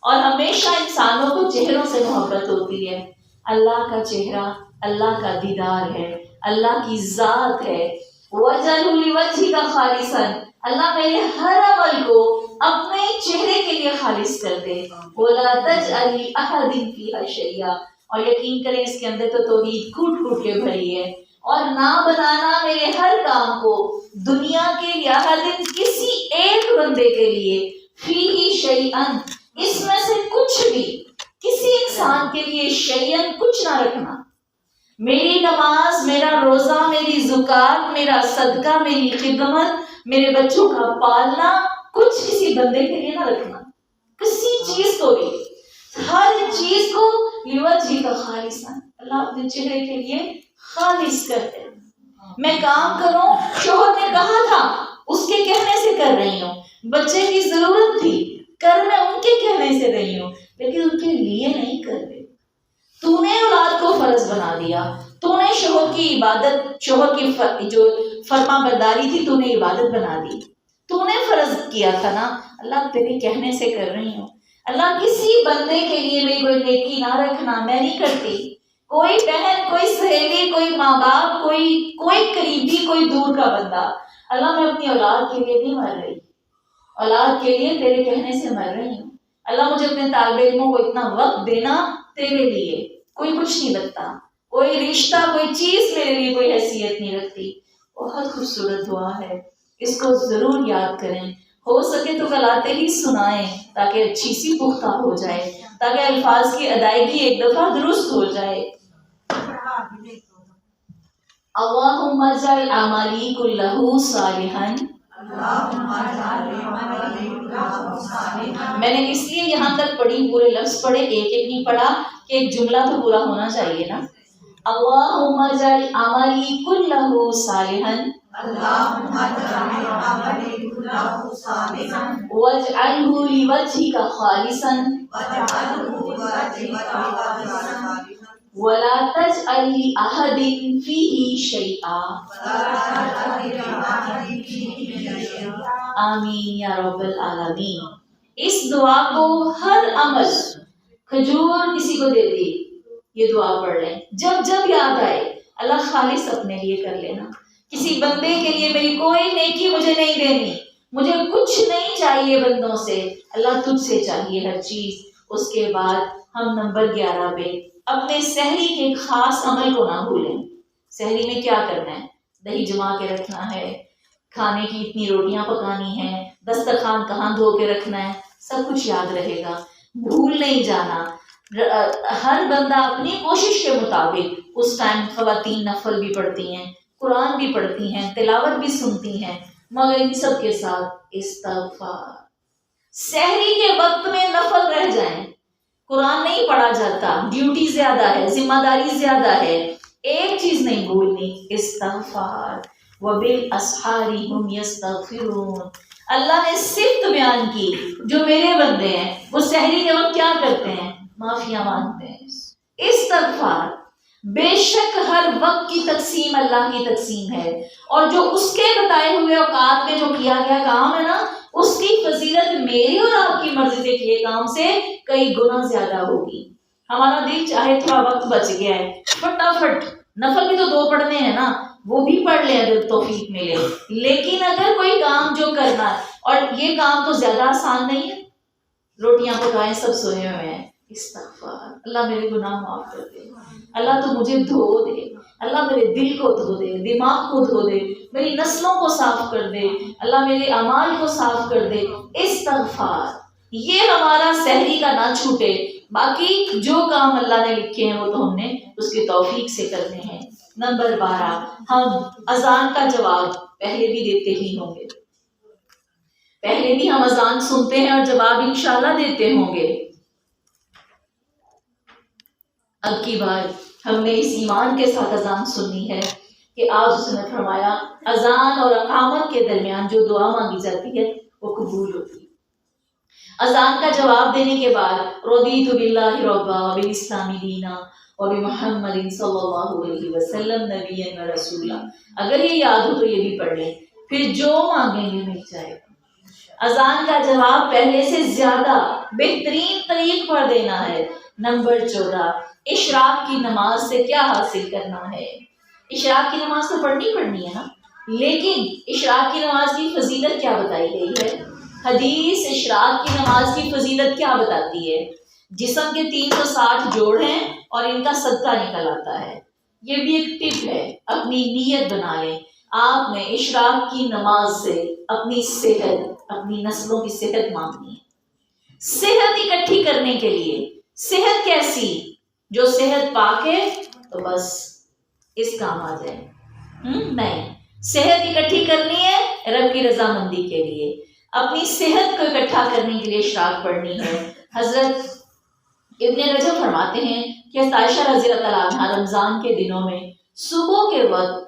اور ہمیشہ انسانوں کو چہروں سے محبت ہوتی ہے. اللہ کا چہرہ اللہ کا دیدار ہے، اللہ کی ذات ہے. وَاجْعَلْهُ لِوَجْهِكَ خَالِصًا، اللہ میرے ہر عمل کو اپنے چہرے کے لیے خالص کر دے. وَلَا تَجْعَلْ لِأَحَدٍ فِيهَا شَيْئًا، اور یقین کریں اس کے اندر تو توحید کھوٹ کے بھری ہے. اور نہ بنانا میرے ہر کام کو دنیا کے لیے کسی ایک بندے کے لیے فیہ شیئن، اس میں سے کچھ بھی کسی انسان کے لیے شیئن کچھ نہ رکھنا. میری نماز، میرا روزہ، میری زکات، میرا صدقہ، میری خدمت، میرے بچوں کا پالنا، کچھ کسی بندے کے لیے نہ رکھنا. کسی چیز کو بھی، ہر چیز کو لیوجہک خالصا، اللہ اپنے چہرے کے لیے خالص کرتے. میں کام کروں، شوہر نے کہا تھا اس کے کہنے سے کر رہی ہوں، بچے کی ضرورت تھی کر میں ان کے کہنے سے رہی ہوں، لیکن ان کے لیے نہیں کر رہی. تو نے اولاد کو فرض بنا دیا، تو نے شوہر کی عبادت، شوہر کی جو فرما برداری تھی تو نے عبادت بنا دی. تو نے فرض کیا تھا نا، اللہ تیرے کہنے سے کر رہی ہوں. اللہ کسی بندے کے لیے میری کوئی نیکی نہ رکھنا، میں نہیں کرتی. کوئی بہن، کوئی سہیلی، کوئی ماں باپ، کوئی قریبی، کوئی دور کا بندہ، اللہ میں اپنی اولاد کے لیے نہیں مر رہی، اولاد کے لیے تیرے کہنے سے مر رہی ہوں. اللہ مجھے اپنے طالب علموں کو اتنا وقت دینا تیرے لیے، کوئی کچھ نہیں رکھتا، کوئی رشتہ، کوئی چیز میرے لیے کوئی حیثیت نہیں رکھتی. بہت خوبصورت دعا ہے، اس کو ضرور یاد کریں. ہو سکے تو کل آتے ہی سنائیں تاکہ اچھی سی پختہ ہو جائے، تاکہ الفاظ کی ادائیگی ایک دفعہ درست ہو جائے. اللہم اجعل عملی کلہ صالحا. میں نے اس لیے یہاں تک پڑھی، پورے لفظ پڑھے، ایک ایک نہیں پڑھا کہ ایک جملہ تو پورا ہونا چاہیے نا. اللہم اجعل عملی کلہ صالحا واجعلہ لوجہک خالصا ولا تجعل لأحد فیہ شیئا. آمین یا رب العالمین. اس دعا کو ہر عمل، کھجور کسی کو دے دی، یہ دعا پڑھ لیں. جب یاد آئے اللہ خالص اپنے لیے کر لینا. کسی بندے کے لیے میری کوئی نیکی مجھے نہیں دینی، مجھے کچھ نہیں چاہیے بندوں سے، اللہ تجھ سے چاہیے ہر چیز. اس کے بعد ہم نمبر 11 پہ اپنے سحری کے خاص عمل کو نہ بھولیں. سحری میں کیا کرنا ہے؟ دہی جما کے رکھنا ہے، کھانے کی اتنی روٹیاں پکانی ہیں، دسترخوان کہاں دھو کے رکھنا ہے، سب کچھ یاد رہے گا، بھول نہیں جانا. ہر بندہ اپنی کوشش کے مطابق اس ٹائم خواتین نفل بھی پڑھتی ہیں، قرآن بھی پڑھتی ہیں، تلاوت بھی سنتی ہیں، مگر ان سب کے ساتھ استغفار. سحری کے وقت میں نفل رہ جائیں، قرآن نہیں پڑھا جاتا، ڈیوٹی زیادہ ہے، ذمہ داری زیادہ ہے، ایک چیز نہیں بھولنی، استغفار، وبالاسحار هم یستغفرون۔ اللہ نے صفت بیان کی، جو میرے بندے ہیں وہ سحری کے وقت کیا کرتے ہیں؟ معافیاں مانگتے ہیں، استغفار۔ بے شک ہر وقت کی تقسیم اللہ کی تقسیم ہے، اور جو اس کے بتائے ہوئے اوقات میں جو کیا گیا کام ہے نا، اس کی فضیلت میری اور آپ کی مرضی سے کیے کام سے کئی گنا زیادہ ہوگی۔ ہمارا دل چاہے تھوڑا وقت بچ گیا ہے، فٹافٹ نفل بھی تو 2 پڑھنے ہیں نا، وہ بھی پڑھ لیں اگر توفیق ملے، لیکن اگر کوئی کام جو کرنا ہے، اور یہ کام تو زیادہ آسان نہیں ہے، روٹیاں پکائیں سب سوئے ہوئے ہیں، استغفار، اللہ میرے گناہ معاف کر دے، اللہ تو مجھے دھو دے، اللہ میرے دل کو دھو دے، دماغ کو دھو دے، میری نسلوں کو صاف کر دے، اللہ میرے اعمال کو صاف کر دے، استغفار۔ یہ ہمارا سحری کا نہ چھوٹے، باقی جو کام اللہ نے لکھے ہیں وہ تو ہم نے اس کی توفیق سے کرنے ہیں۔ نمبر 12، ہم اذان کا جواب پہلے بھی دیتے ہی ہوں گے، پہلے بھی ہم اذان سنتے ہیں اور جواب انشاءاللہ دیتے ہوں گے۔ اب کی بار ہم نے اس ایمان کے ساتھ اذان سننی ہے کہ آج اس نے فرمایا اذان اور اقامت کے درمیان جو دعا مانگی جاتی ہے وہ قبول ہوتی ہے۔ اذان کا جواب دینے کے بعد رضیت باللہ ربا وبالاسلام دینا وبمحمد صلی اللہ علیہ وسلم نبیا ورسولا، اگر یہ یاد ہو تو یہ بھی پڑھ لیں، پھر جو مانگیں گے مل جائے گا۔ اذان کا جواب پہلے سے زیادہ بہترین طریق پر دینا ہے۔ نمبر 14، اشراق کی نماز سے کیا حاصل کرنا ہے؟ اشراق کی نماز تو پڑھنی ہے نا، لیکن اشراق کی نماز کی فضیلت کیا بتائی گئی ہے؟ حدیث اشراق کی نماز کی فضیلت کیا بتاتی ہے؟ جسم کے 360 جوڑ ہیں اور ان کا صدقہ نکل آتا ہے۔ یہ بھی ایک ٹپ ہے، اپنی نیت بنا لیں۔ آپ نے اشراق کی نماز سے اپنی صحت، اپنی نسلوں کی صحت مانگنی ہے، صحت اکٹھی کرنے کے لیے۔ صحت کیسی؟ جو صحت پاک ہے تو بس اس کام آ جائے، نہیں، صحت اکٹھی کرنی ہے رب کی رضامندی کے لیے، اپنی صحت کو اکٹھا کرنے کے لیے اشراق پڑھنی ہے۔ حضرت ابن رجب فرماتے ہیں کہ عائشہ رضی اللہ عنہا رمضان کے دنوں میں صبح کے وقت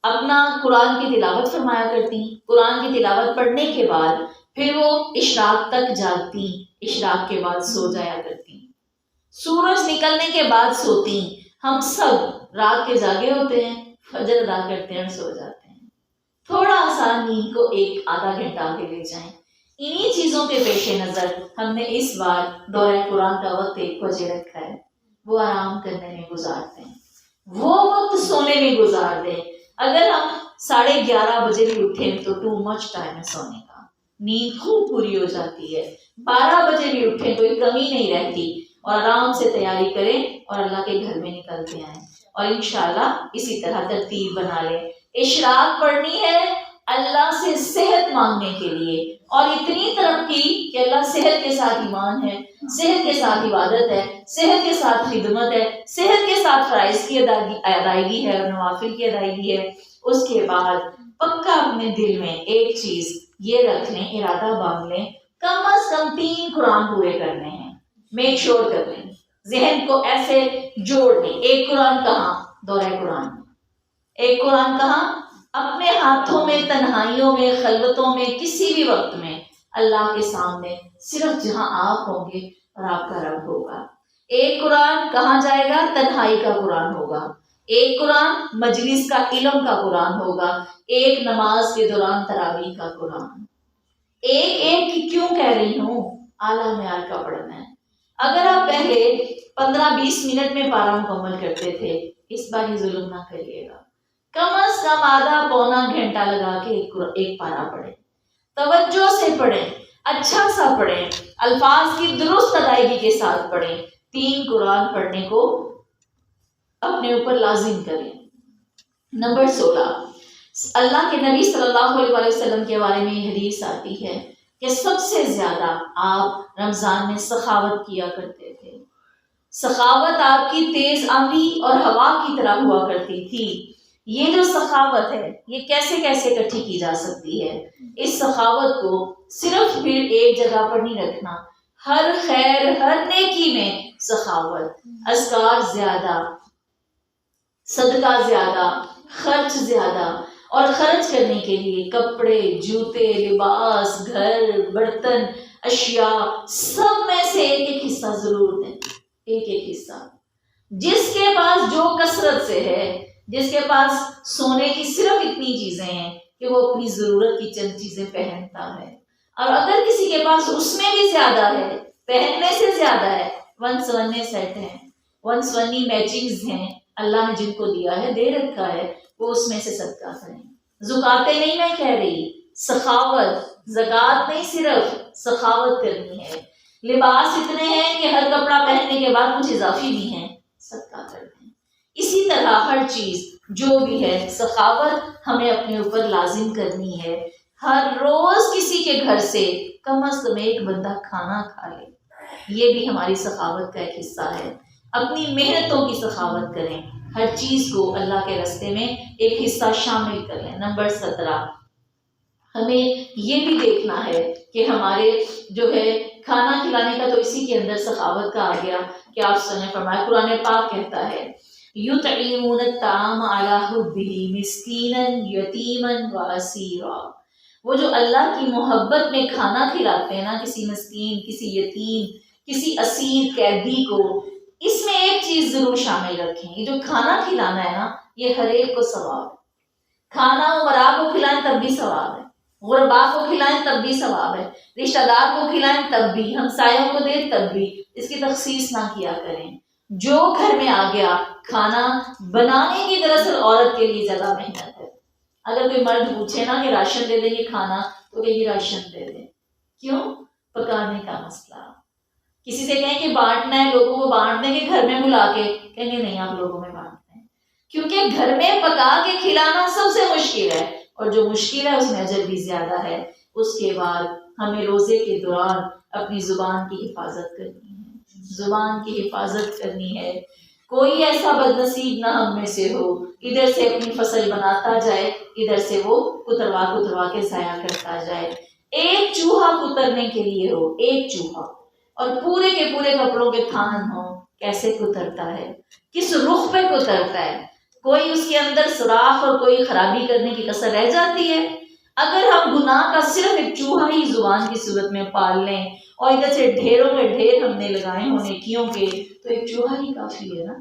اپنا قرآن کی تلاوت فرمایا کرتی، قرآن کی تلاوت پڑھنے کے بعد پھر وہ اشراق تک جاگتی، اشراق کے بعد سو جایا کرتی، سورج نکلنے کے بعد سوتی۔ ہم سب رات کے جاگے ہوتے ہیں، فجر ادا کرتے ہیں اور سو جاتے ہیں۔ تھوڑا سا نیند کو 1-آدھا گھنٹہ آگے لے جائیں۔ انہی چیزوں کے پیش نظر ہم نے اس بار دورہ قرآن کا وقت 1 بجے رکھا ہے، وہ آرام کرنے میں گزارتے ہیں، وہ وقت سونے میں گزار دیں۔ اگر ہم 11:30 بجے بھی اٹھیں تو ٹو مچ ٹائم ہے سونے کا، نیند خوب پوری ہو جاتی ہے۔ 12 بجے بھی اٹھیں کوئی کمی نہیں رہتی، اور آرام سے تیاری کریں اور اللہ کے گھر میں نکلتے آئیں، اور انشاءاللہ اسی طرح ترتیب بنا لیں۔ اشراق پڑھنی ہے اللہ سے صحت مانگنے کے لیے، اور اتنی ترقی کہ اللہ صحت کے ساتھ ایمان ہے، صحت کے ساتھ عبادت ہے، صحت کے ساتھ خدمت ہے، صحت کے ساتھ فرائض کی ادائیگی ہے اور نوافل کی ادائیگی ہے۔ اس کے بعد پکا اپنے دل میں ایک چیز یہ رکھ لیں، ارادہ باندھ لیں، کم از کم 3 قرآن پورے کرنے ہیں، میک شور کر لیں، ذہن کو ایسے جوڑ لیں۔ 1 قرآن کہاں؟ دورہ قرآن میں۔ 1 قرآن کہاں؟ اپنے ہاتھوں میں، تنہائیوں میں، خلوتوں میں، کسی بھی وقت میں اللہ کے سامنے، صرف جہاں آپ ہوں گے اور آپ کا رب ہوگا۔ 1 قرآن کہاں جائے گا؟ تنہائی کا قرآن ہوگا۔ 1 قرآن مجلس کا علم کا قرآن ہوگا۔ 1 نماز کے دوران تراویح کا قرآن۔ ایک کی کیوں کہہ رہی ہوں؟ اعلیٰ معیار کا پڑھنا ہے۔ اگر آپ پہلے 15-20 منٹ میں پارا مکمل کرتے تھے، اس بار یہ ظلم نہ کریے گا، کم از کم آدھا پونا گھنٹہ لگا کے ایک پارا پڑھیں، توجہ سے پڑھیں، اچھا سا پڑھیں، الفاظ کی درست ادائیگی کے ساتھ پڑھیں۔ 3 قرآن پڑھنے کو اپنے اوپر لازم کریں۔ نمبر 16، اللہ کے نبی صلی اللہ علیہ وسلم کے بارے میں یہ حدیث آتی ہے کہ سب سے زیادہ آپ رمضان میں سخاوت کیا کرتے تھے۔ سخاوت آپ کی تیز آندھی اور ہوا کی طرح ہوا کرتی تھی۔ یہ جو سخاوت ہے یہ کیسے اکٹھی کی جا سکتی ہے؟ اس سخاوت کو صرف پھر ایک جگہ پر نہیں رکھنا، ہر خیر ہر نیکی میں سخاوت، اذکار زیادہ، صدقہ زیادہ، خرچ زیادہ، اور خرچ کرنے کے لیے کپڑے، جوتے، لباس، گھر، برتن، اشیاء، سب میں سے ایک ایک حصہ ضرور دیں، ایک ایک حصہ۔ جس کے پاس جو کثرت سے ہے، جس کے پاس سونے کی صرف اتنی چیزیں ہیں کہ وہ اپنی ضرورت کی چند چیزیں پہنتا ہے، اور اگر کسی کے پاس اس میں بھی زیادہ ہے، پہننے سے زیادہ ہے، ون سونے سیٹ ہیں، ون سونی میچنگز ہیں، اللہ نے جن کو دیا ہے، دے رکھا ہے، وہ اس میں سے صدقہ کریں۔ زکاتیں نہیں میں کہہ رہی، سخاوت، زکات نہیں، صرف سخاوت کرنی ہے۔ لباس اتنے ہیں کہ ہر کپڑا پہننے کے بعد کچھ اضافی بھی ہیں، صدقہ کرتے ہیں۔ اسی طرح ہر چیز جو بھی ہے، سخاوت ہمیں اپنے اوپر لازم کرنی ہے۔ ہر روز کسی کے گھر سے کم از کم ایک بندہ کھانا کھا لے، یہ بھی ہماری سخاوت کا ایک حصہ ہے۔ اپنی محنتوں کی سخاوت کریں، ہر چیز کو اللہ کے راستے میں ایک حصہ شامل کریں۔ نمبر 17، ہمیں یہ بھی دیکھنا ہے کہ ہمارے جو ہے کھانا کھلانے کا، تو اسی کے اندر سخاوت کا آ گیا کہ آپ نے فرمایا، قرآن پاک کہتا ہے یطعمون الطعام علی حبہ مسکینا یتیما واسیرا، وہ جو اللہ کی محبت میں کھانا کھلاتے ہیں نا، کسی مسکین، کسی یتیم، کسی اسیر، قیدی کو، اس میں ایک چیز ضرور شامل رکھیں، یہ جو کھانا کھلانا ہے نا، یہ ہر ایک کو ثواب ہے۔ کھانا امراء کو کھلائیں تب بھی ثواب ہے، غربا کو کھلائیں تب بھی ثواب ہے، رشتہ دار کو کھلائیں تب بھی، ہمسایوں کو دیں تب بھی، اس کی تخصیص نہ کیا کریں۔ جو گھر میں آ گیا، کھانا بنانے کی دراصل عورت کے لیے زیادہ محنت ہے۔ اگر کوئی مرد پوچھے نا کہ راشن دے دیں گے کھانا، تو کہیں گے راشن دے دیں، کیوں؟ پکانے کا مسئلہ۔ کسی سے کہیں کہ بانٹنا ہے، لوگوں کو بانٹ دیں گے گھر میں بلا کے، کہیں گے نہیں آپ لوگوں میں بانٹتے ہیں، کیونکہ گھر میں پکا کے کھلانا سب سے مشکل ہے، اور جو مشکل ہے اس میں اجر بھی زیادہ ہے۔ اس کے بعد ہمیں روزے کے دوران اپنی زبان کی حفاظت کرنی ہے، زبان کی حفاظت کرنی ہے۔ کوئی ایسا بد نصیب نہ ہم میں سے ہو، ادھر سے اپنی فصل بناتا جائے، ادھر سے وہ کتروا کے ضائع کرتا جائے۔ ایک چوہا کترنے کے لیے ہو، ایک چوہا، اور پورے کے پورے کپڑوں کے تھان ہو، کیسے کترتا ہے، کس رخ پہ کترتا ہے، کوئی اس کے اندر سوراخ اور کوئی خرابی کرنے کی کسر رہ جاتی ہے۔ اگر ہم گناہ کا صرف ایک چوہا ہی زبان کی صورت میں پال لیں، اور ادھر سے ڈھیروں میں ڈھیر ہم نے لگائے ہوں نیکیوں کے، تو ایک چوہا ہی کافی ہے نا۔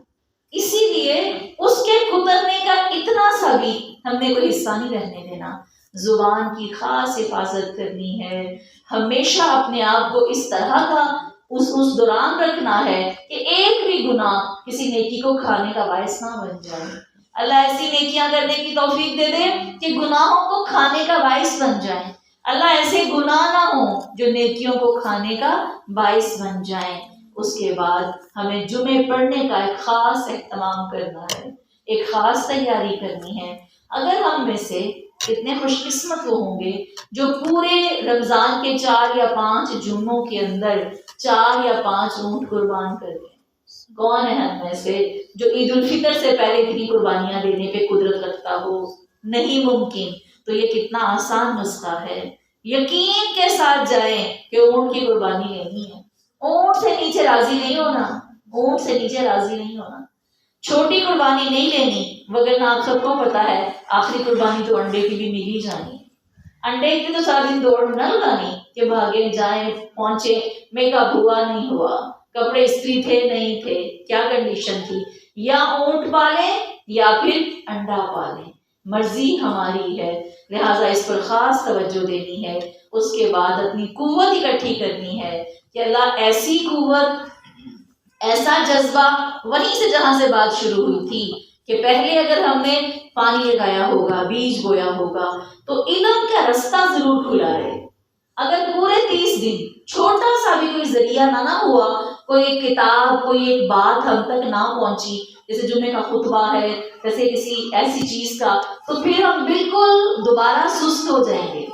اسی لیے اس کے کترنے کا اتنا سا بھی ہم نے کوئی حصہ نہیں رہنے دینا۔ زبان کی خاص حفاظت کرنی ہے، ہمیشہ اپنے آپ کو اس طرح کا اس دوران رکھنا ہے کہ ایک بھی گناہ کسی نیکی کو کھانے کا باعث نہ بن جائے۔ اللہ ایسی نیکیاں کرنے کی توفیق دے دے کہ گناہوں کو کھانے کا باعث بن جائیں۔ اللہ ایسے گناہ نہ ہوں جو نیکیوں کو کھانے کا باعث بن جائیں۔ اس کے بعد ہمیں جمعے پڑھنے کا ایک خاص اہتمام کرنا ہے، ایک خاص تیاری کرنی ہے۔ اگر ہم میں سے کتنے خوش قسمت وہ ہوں گے جو پورے رمضان کے 4 یا 5 جمعوں کے اندر 4 یا 5 اونٹ قربان کر دیں۔ کون ہے ہم میں سے جو عید الفطر سے پہلے اتنی قربانیاں دینے پہ قدرت رکھتا ہو؟ نہیں ممکن۔ تو یہ کتنا آسان نسخہ ہے، یقین کے ساتھ جائیں کہ اونٹ کی قربانی لینی ہے، اونٹ سے نیچے راضی نہیں ہونا، اونٹ سے نیچے راضی نہیں ہونا، چھوٹی قربانی نہیں لینی، وگرنہ آپ سب کو پتا ہے آخری قربانی تو انڈے کی بھی مل ہی جانی ہے۔ انڈے کی تو سارا دن دوڑ نہ لگانی کہ بھاگے جائیں پہنچے، میک اپ ہوا نہیں ہوا، کپڑے استری تھے نہیں تھے، کیا کنڈیشن تھی۔ یا اونٹ پالیں یا پھر انڈا پالیں، مرضی ہماری ہے، لہٰذا اس پر خاص توجہ دینی ہے۔ اس کے بعد اپنی قوت اکٹھی کرنی ہے کہ اللہ ایسی قوت، ایسا جذبہ، وہیں سے جہاں سے بات شروع ہوئی تھی کہ پہلے اگر ہم نے پانی لگایا ہوگا، بیج بویا ہوگا، تو علم کا رستہ ضرور کھلا رہے۔ اگر پورے 30 دن چھوٹا سا بھی کوئی ذریعہ نہ ہوا، کوئی ایک کتاب، کوئی ایک بات ہم تک نہ پہنچی، جیسے جمعے کا خطبہ ہے، جیسے کسی ایسی چیز کا، تو پھر ہم بالکل دوبارہ سست ہو جائیں گے۔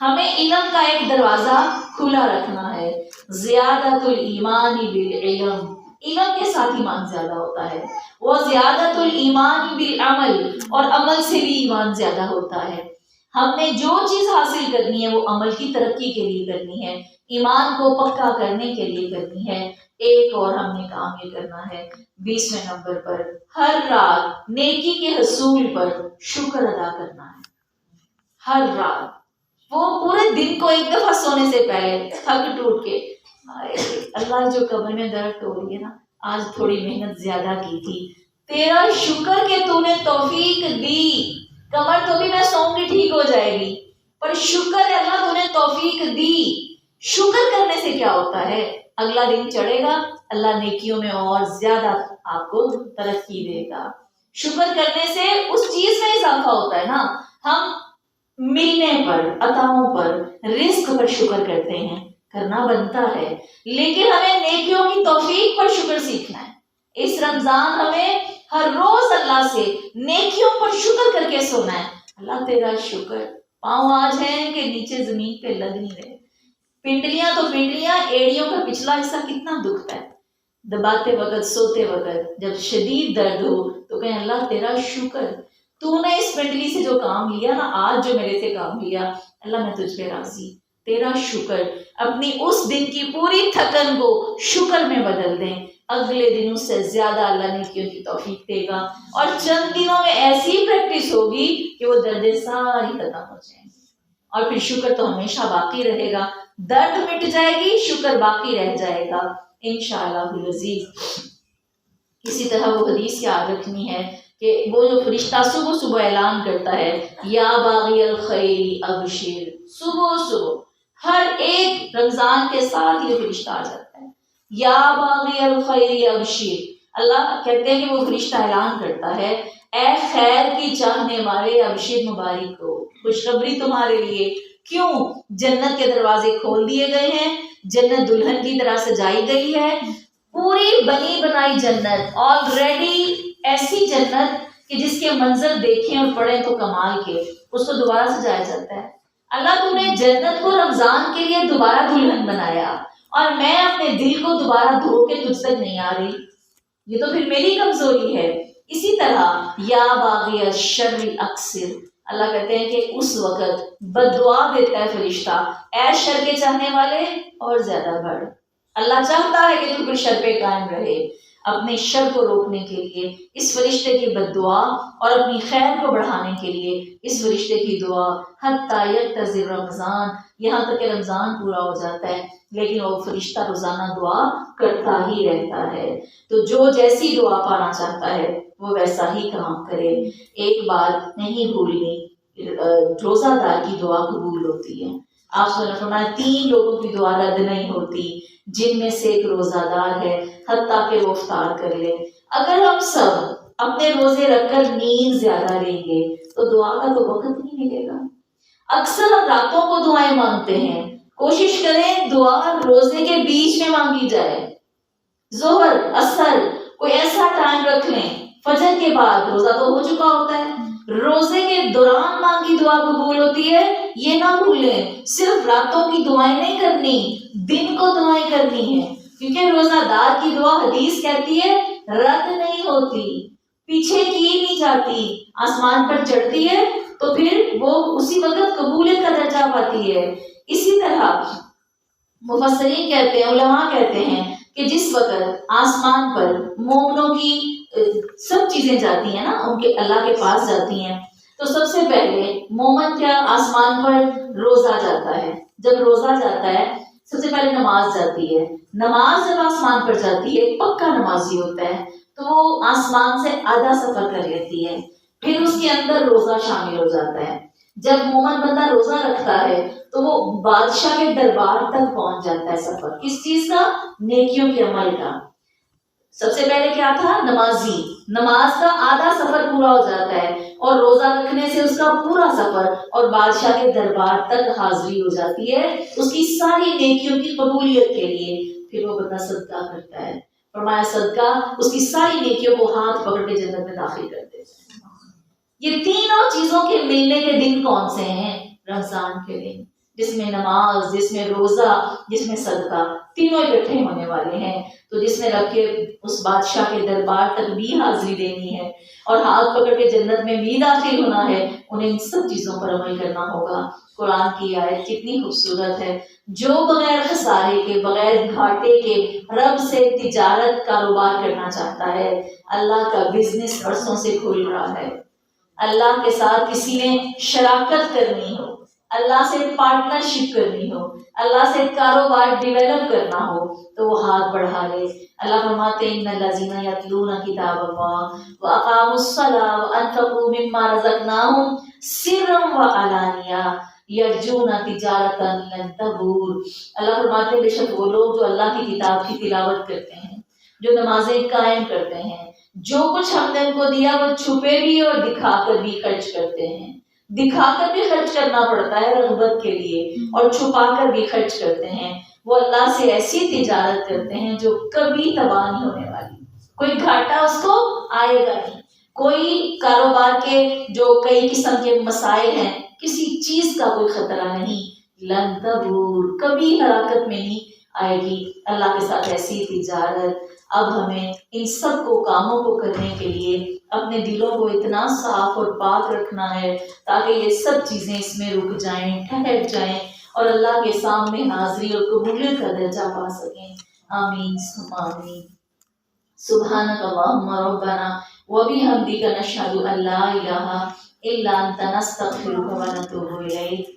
ہمیں علم کا ایک دروازہ کھلا رکھنا ہے۔ زیادت الایمان بالعلم، علم کے ساتھ ایمان زیادہ ہوتا ہے، وہ زیادت الایمان بالعمل، اور عمل سے بھی ایمان زیادہ ہوتا ہے۔ ہم نے جو چیز حاصل کرنی ہے وہ عمل کی ترقی کے لیے کرنی ہے، ایمان کو پکا کرنے کے لیے کرنی ہے۔ ایک اور ہم نے کام یہ کرنا ہے 20ویں نمبر پر، ہر رات نیکی کے حصول پر شکر ادا کرنا ہے۔ ہر رات، وہ پورے دن کو ایک دفعہ سونے سے پہلے تھک ٹوٹ کے اللہ جو کمر میں درد ہو رہی ہے نا، آج تھوڑی محنت زیادہ کی تھی، تیرا شکر کہ تو نے توفیق دی، کمر تو بھی میں سوؤں گی ٹھیک ہو جائے گی، پر شکر ہے اللہ تو نے توفیق دی۔ شکر کرنے سے کیا ہوتا ہے؟ اگلا دن چڑھے گا، اللہ نیکیوں میں اور زیادہ آپ کو ترقی دے گا۔ شکر کرنے سے اس چیز میں اضافہ ہوتا ہے نا، ہم ملنے پر، عطاؤں پر، رزق پر شکر کرتے ہیں، کرنا بنتا ہے، لیکن ہمیں نیکیوں کی توفیق پر شکر سیکھنا ہے۔ اس رمضان ہمیں ہر روز اللہ سے نیکیوں پر شکر کر کے سونا ہے۔ اللہ تیرا شکر، پاؤں آج ہیں کہ نیچے زمین پہ لگ نہیں رہے، پنڈلیاں تو پنڈلیاں، ایڑیوں کا پچھلا حصہ کتنا دکھتا ہے، دباتے وقت، سوتے وقت جب شدید درد ہو تو کہیں اللہ تیرا شکر، تو نے اس پنڈلی سے جو کام لیا نا، آج جو میرے سے کام لیا، اللہ میں تجھ پہ راضی، تیرا شکر۔ اپنی اس دن کی پوری تھکن کو شکر میں بدل دیں، اگلے دن اس سے زیادہ اللہ نیکیوں کی توفیق دے گا، اور چند دنوں میں ایسی پریکٹس ہوگی کہ وہ دردیں ساری ختم ہو جائیں گی، اور پھر شکر تو ہمیشہ باقی رہے گا، درد مٹ جائے گی، شکر باقی رہ جائے گا انشاءاللہ العزیز۔ اسی طرح وہ حدیث یاد رکھنی ہے کہ وہ جو فرشتہ صبح صبح اعلان کرتا ہے، یا باغی الخیر ابشر، صبح صبح ہر ایک رمضان کے ساتھ یہ فرشتہ آ جاتا ہے، یا باغی الخیر ابشر، اللہ کہتے ہیں کہ وہ فرشتہ اعلان کرتا ہے، اے خیر کی چاہنے والے ابشر، مبارک ہو، خوشخبری تمہارے لیے، کیوں؟ جنت کے دروازے کھول دیے گئے ہیں، جنت دلہن کی طرح سجائی گئی ہے، پوری بنی بنائی جنت، آلریڈی ایسی جنت کہ جس کے منظر دیکھیں اور پڑھیں تو کمال کے، اس کو دوبارہ سجایا جاتا ہے۔ اللہ تو نے جنت کو رمضان کے لیے دوبارہ دلہن بنایا، اور میں اپنے دل کو دوبارہ دھو کے تجھ تک نہیں آ رہی، یہ تو پھر میری کمزوری ہے۔ اسی طرح یا باغی الشر اکثر، اللہ کہتے ہیں کہ اس وقت بد دعا دیتا ہے فرشتہ، اے شر کے چاہنے والے اور زیادہ بڑھ۔ اللہ چاہتا ہے کہ تو پھر شر پہ قائم رہے، اپنے شر کو روکنے کے لیے اس فرشتے کی بد دعا، اور اپنی خیر کو بڑھانے کے لیے اس فرشتے کی دعا، حتی یقتضی رمضان، یہاں تک کہ رمضان پورا ہو جاتا ہے، لیکن وہ فرشتہ روزانہ دعا کرتا ہی رہتا ہے۔ تو جو جیسی دعا پانا چاہتا ہے وہ ویسا ہی کام کرے۔ ایک بات نہیں بھولنی، روزہ دار کی دعا قبول ہوتی ہے۔ آپ صلی اللہ علیہ وسلم فرمایا 3 لوگوں کی دعا رد نہیں ہوتی، جن میں سے ایک روزہ دار ہے، حتیٰ کہ وہ افطار کر لے۔ اگر ہم سب اپنے روزے رکھ کر نیند زیادہ لیں گے تو دعا کا تو وقت نہیں ملے گا۔ اکثر ہم راتوں کو دعائیں مانگتے ہیں، کوشش کریں دعا روزے کے بیچ میں مانگی جائے، ظہر، عصر، کوئی ایسا ٹائم رکھ لیں، فجر کے بعد روزہ تو ہو چکا ہوتا ہے، روزے کے دوران مانگی دعا قبول ہوتی ہے، یہ نہ بھولیں۔ صرف راتوں کی دعائیں نہیں کرنی، دن کو دعائیں کرنی ہے، کیونکہ روزہ دار کی دعا حدیث کہتی ہے رد نہیں ہوتی، پیچھے کی نہیں جاتی، آسمان پر چڑھتی ہے تو پھر وہ اسی وقت قبولیت کا درجہ پاتی ہے۔ اسی طرح مفسرین کہتے ہیں، علماء کہتے ہیں کہ جس وقت آسمان پر مومنوں کی سب چیزیں جاتی ہیں نا، ان کے اللہ کے پاس جاتی ہیں، تو سب سے پہلے مومن کیا آسمان پر روزہ جاتا ہے، جب روزہ جاتا ہے سب سے پہلے نماز جاتی ہے، نماز جب آسمان پر جاتی ہے، پکا نمازی ہوتا ہے تو وہ آسمان سے آدھا سفر کر لیتی ہے، پھر اس کے اندر روزہ شامل ہو جاتا ہے۔ جب مومن بندہ روزہ رکھتا ہے تو وہ بادشاہ کے دربار تک پہنچ جاتا ہے سفر، کس چیز کا؟ نیکیوں کے عمل کا۔ سب سے پہلے کیا تھا؟ نمازی، نماز کا آدھا سفر پورا ہو جاتا ہے، اور روزہ رکھنے سے اس کا پورا سفر، اور بادشاہ کے دربار تک حاضری ہو جاتی ہے اس کی ساری نیکیوں کی قبولیت کے لیے۔ پھر وہ بندہ صدقہ کرتا ہے، فرمایا صدقہ اس کی ساری نیکیوں کو ہاتھ پکڑ کے جنت میں داخل کر دیتا ہے۔ یہ تینوں چیزوں کے ملنے کے دن کون سے ہیں؟ رمضان کے دن، جس میں نماز، جس میں روزہ، جس میں صدقہ، تینوں اکٹھے ہونے والے ہیں۔ تو جس نے رب کے اس بادشاہ کے دربار تک بھی حاضری دینی ہے اور ہاتھ پکڑ کے جنت میں بھی داخل ہونا ہے، انہیں ان سب چیزوں پر عمل کرنا ہوگا۔ قرآن کی آیت کتنی خوبصورت ہے، جو بغیر خسارے کے، بغیر گھاٹے کے رب سے تجارت کاروبار کرنا چاہتا ہے، اللہ کا بزنس برسوں سے کھل رہا ہے، اللہ کے ساتھ کسی نے شراکت کرنی ہو، اللہ سے پارٹنرشپ کرنی ہو، اللہ سے کاروبار ڈیولپ کرنا ہو، تو وہ ہاتھ بڑھا لے۔ اللہ فرماتے ہیں ان الذین یتلون کتاب اللہ واقاموا الصلاۃ وانفقوا مما رزقناہم سرا وعلانیہ یرجون تجارۃ لن تبور۔ اللہ فرماتے ہیں بے شک وہ لوگ جو اللہ کی کتاب کی تلاوت کرتے ہیں، جو نمازیں قائم کرتے ہیں، جو کچھ ہم نے ان کو دیا وہ چھپے بھی اور دکھا کر بھی خرچ کرتے ہیں۔ دکھا کر بھی خرچ کرنا پڑتا ہے رغبت کے لیے، اور چھپا کر بھی خرچ کرتے ہیں۔ وہ اللہ سے ایسی تجارت کرتے ہیں جو کبھی تباہ نہیں ہونے والی، کوئی گھاٹا اس کو آئے گا نہیں، کوئی کاروبار کے جو کئی قسم کے مسائل ہیں کسی چیز کا کوئی خطرہ نہیں، لن تبور، کبھی ہلاکت میں نہیں آئے گی اللہ کے ساتھ ایسی تجارت۔ اب ہمیں ان سب کو کاموں کو کرنے کے لیے اپنے دلوں کو اتنا صاف اور پاک رکھنا ہے تاکہ یہ سب چیزیں اس میں رک جائیں، ٹھہر جائیں اور اللہ کے سامنے حاضری اور قبولیت کا درجہ پا سکیں۔ آمین ثم آمین۔ سبحانک اللہم ربنا وبحمدک نشہد ان لا الہ الا انت نستغفرک ونتوب الیک۔